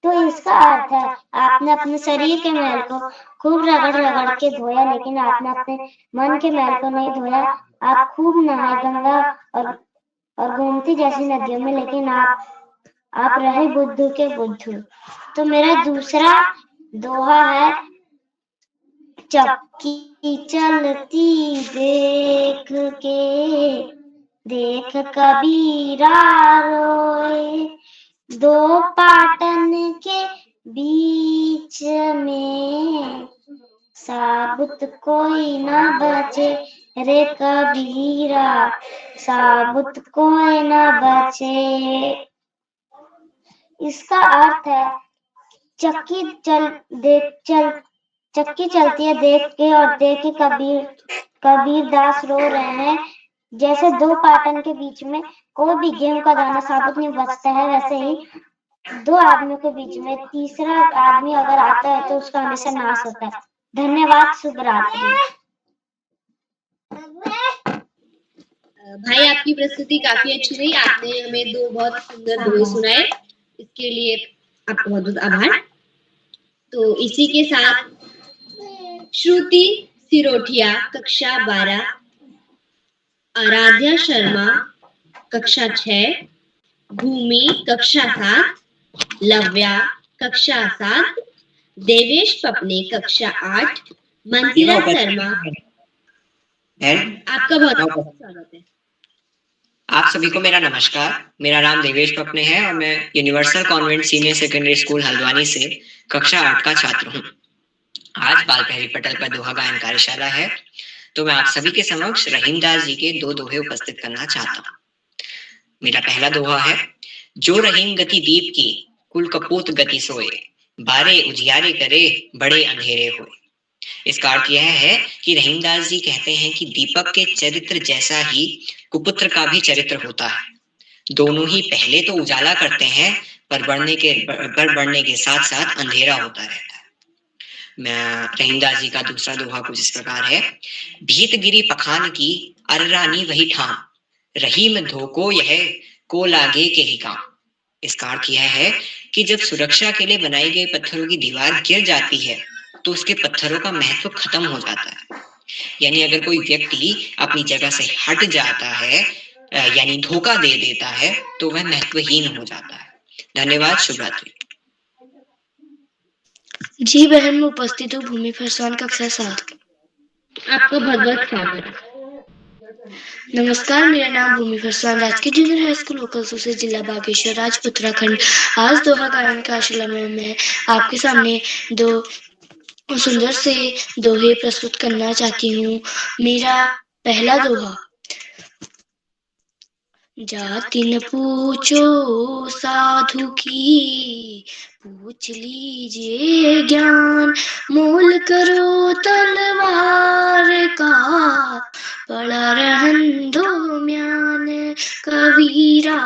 तो इसका अर्थ है आपने अपने शरीर के मैल को खूब रगड़ रगड़ के धोया, लेकिन आपने अपने मन के मैल को नहीं धोया। आप खूब नहाए गंगा और गोमती जैसी नदियों में, लेकिन आप रहे बुद्धू के बुद्धू। तो मेरा दूसरा दोहा है। चक्की चलती देख के, देख कबीरा रोए, 2 पाटन के बीच में, साबुत कोई ना बचे रे कबीरा, साबुत कोई ना बचे। इसका अर्थ है चक्की चलती है देख के, और देख के कबीर दास रो रहे हैं। जैसे 2 पाटन के बीच में कोई भी गेहूं का दाना साबुत नहीं बचता है, वैसे ही 2 आदमियों के बीच में तीसरा आदमी अगर आता है तो उसका हमेशा नाश होता है। धन्यवाद। शुभ रात्रि। भाई आपकी प्रस्तुति काफी अच्छी रही। आपने हमें 2 बहुत सुंदर दोहे सुनाए। इसके लिए आपका बहुत बहुत आभार। तो इसी के साथ श्रुति सिरोठिया कक्षा 12, आराध्या शर्मा कक्षा 6, भूमि कक्षा 7, लव्या कक्षा 7, देवेश पपने कक्षा 8, मंतिरा शर्मा। आपका बहुत स्वागत है। आप सभी को मेरा नमस्कार। मेरा नाम देवेश पपने है और मैं universal convent senior secondary school Haldwani से कक्षा 8 का छात्र हूँ। आज बाल पहरी पटल पर दोहा गायन कार्यशाला है, तो मैं आप सभी के समक्ष रहीमदास जी के 2 दोहे उपस्थित करना चाहता हूँ। मेरा पहला दोहा है, जो रहीम गति दीप की कुल कपूत गति सोए, बारे उजियारे करे बड़े अंधेरे होए। इसका अर्थ यह है कि रहीमदास जी कहते हैं कि दीपक के चरित्र जैसा ही कुपुत्र का भी चरित्र होता है। दोनों ही पहले तो उजाला करते हैं, पर बढ़ने के साथ साथ अंधेरा होता रहता है। मैं रहीमदास जी का दूसरा दोहा कुछ इस प्रकार है, भीत गिरी पखान की अर्रानी वही ठाम, रहीम धोको यह को लागे के ही काम। इसका अर्थ यह है कि जब सुरक्षा के लिए बनाई गई पत्थरों की दीवार गिर जाती है तो उसके पत्थरों का महत्व खत्म हो जाता है। यानी अगर कोई व्यक्ति अपनी जगह से हट जाता है यानी धोखा दे देता है तो वह महत्वहीन हो जाता है। धन्यवाद। शुभ रात्रि। जी बहन, मैं उपस्थित हूँ भूमि फरसान कक्षा 7। आपका बहुत बहुत स्वागत। नमस्कार, मेरा नाम भूमि फरसान, राजकीय जूनियर हाई स्कूल लोकल से जिला बागेश्वर राज्य उत्तराखंड। आज दोहा गायन कार्यशाला में मैं आपके सामने 2 सुंदर से दोहे प्रस्तुत करना चाहती हूँ। मेरा पहला दोहा, जाति न पूछो साधु की, पूछ लीजिए ज्ञान, मोल करो तलवार का, पड़ा रहन दो म्यान, कबीरा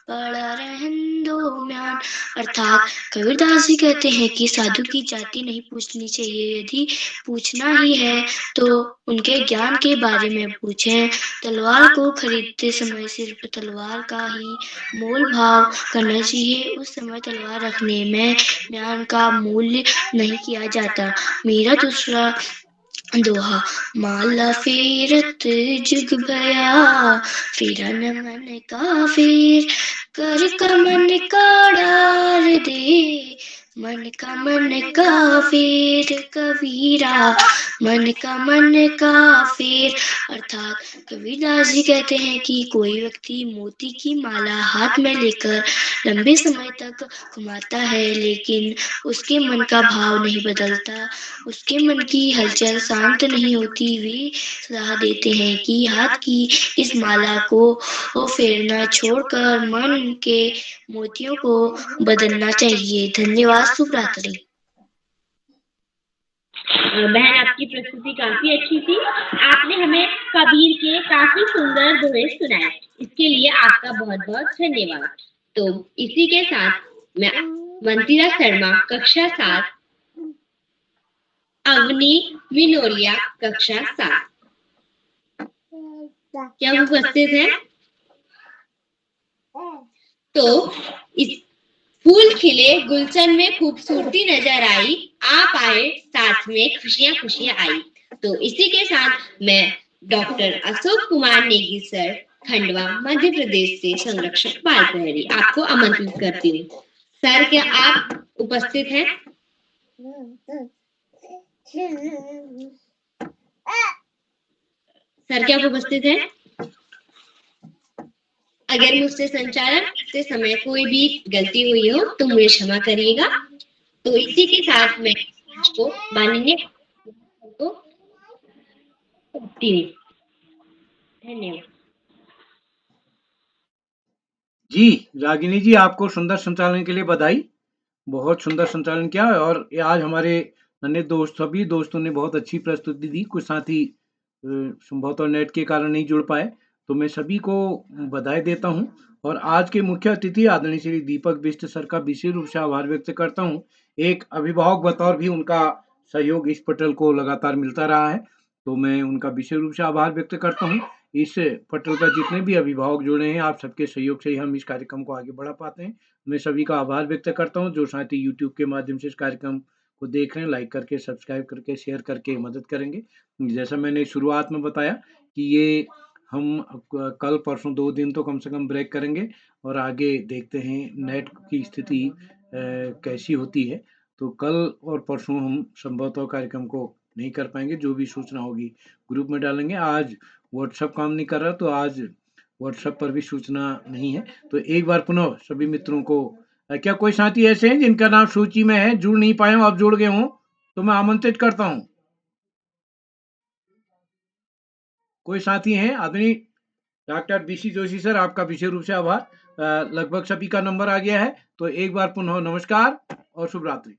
पड़ा रहन दो म्यान। अर्थात कबीरदास जी कहते हैं कि साधु की जाति नहीं पूछनी चाहिए, यदि पूछना ही है तो उनके ज्ञान के बारे में पूछें। तलवार को खरीदते समय सिर्फ तलवार का ही मोल भाव करना चाहिए, उस समय तलवार रखने में ज्ञान का मूल्य नहीं किया जाता। मेरा दूसरा दोहा, माला फेरत जुग भया, फेरा न मन का फेर, कर का मन का डार दे, मन का फेर, कबीरा मन का फेर। अर्थात कबीरदास जी कहते हैं कि कोई व्यक्ति मोती की माला हाथ में लेकर लंबे समय तक घुमाता है, लेकिन उसके मन का भाव नहीं बदलता, उसके मन की हलचल शांत नहीं होती। वे सलाह देते हैं कि हाथ की इस माला को फेरना छोड़कर मन के मोतियों को बदलना चाहिए। धन्यवाद। शुभ रात्रि। बहन, आपकी प्रस्तुति काफी अच्छी थी। आपने हमें कबीर के काफी सुंदर दोहे सुनाए, इसके लिए आपका बहुत बहुत धन्यवाद। तो इसी के साथ मैं मंतिरा शर्मा कक्षा 7, अवनी विनोलिया कक्षा 7 क्या उपस्थित है? तो इस फूल खिले गुलशन में खूबसूरती नजर आई, आप आए साथ में खुशियां खुशियां आई। तो इसी के साथ मैं डॉक्टर अशोक कुमार नेगी सर, खंडवा मध्य प्रदेश से संरक्षक बाल प्रहरी, आपको आमंत्रित करती हूँ। सर, क्या आप उपस्थित हैं? सर, क्या आप उपस्थित हैं? अगर मुझसे संचालन करते समय कोई भी गलती हुई हो तो मुझे क्षमा करिएगा। तो इसी के साथ मैं को माननीय को धन्यवाद। जी रागिनी जी, आपको सुंदर संचालन के लिए बधाई। बहुत सुंदर संचालन किया और ये आज हमारे अन्य सभी दोस्तों ने बहुत अच्छी प्रस्तुति दी। कुछ साथी संभवतः नेट के कारण नहीं जुड़ पाए, तो मैं सभी को बधाई देता हूं। और आज के मुख्य अतिथि आदरणीय श्री दीपक बिष्ट सर का विशेष रूप से आभार व्यक्त करता हूं। एक अभिभावक बतौर भी उनका सहयोग इस पटल को लगातार मिलता रहा है, तो मैं उनका विशेष रूप से आभार व्यक्त करता हूं। इस पटल पर जितने भी अभिभावक जुड़े हैं, आप सबके सहयोग से ही हम इस कार्यक्रम को आगे बढ़ा पाते हैं। मैं सभी का आभार व्यक्त करता हूँ, जो साथी यूट्यूब के माध्यम से इस कार्यक्रम को देख रहे हैं, लाइक करके, सब्सक्राइब करके, शेयर करके मदद करेंगे। जैसा मैंने शुरुआत में बताया कि ये हम कल परसों 2 दिन तो कम से कम ब्रेक करेंगे और आगे देखते हैं नेट की स्थिति कैसी होती है। तो कल और परसों हम संभवतः कार्यक्रम को नहीं कर पाएँगे, जो भी सूचना होगी ग्रुप में डालेंगे। आज व्हाट्सएप काम नहीं कर रहा, तो आज व्हाट्सएप पर भी सूचना नहीं है। तो एक बार पुनः सभी मित्रों को क्या कोई साथी ऐसे हैं जिनका नाम सूची में है, जुड़ नहीं पाए हों, अब जुड़ गए हों, तो मैं आमंत्रित करता हूँ। कोई साथी हैं? आदरणीय डॉक्टर बीसी जोशी सर, आपका विशेष रूप से आभार। लगभग सभी का नंबर आ गया है, तो एक बार पुनः नमस्कार और शुभ रात्रि।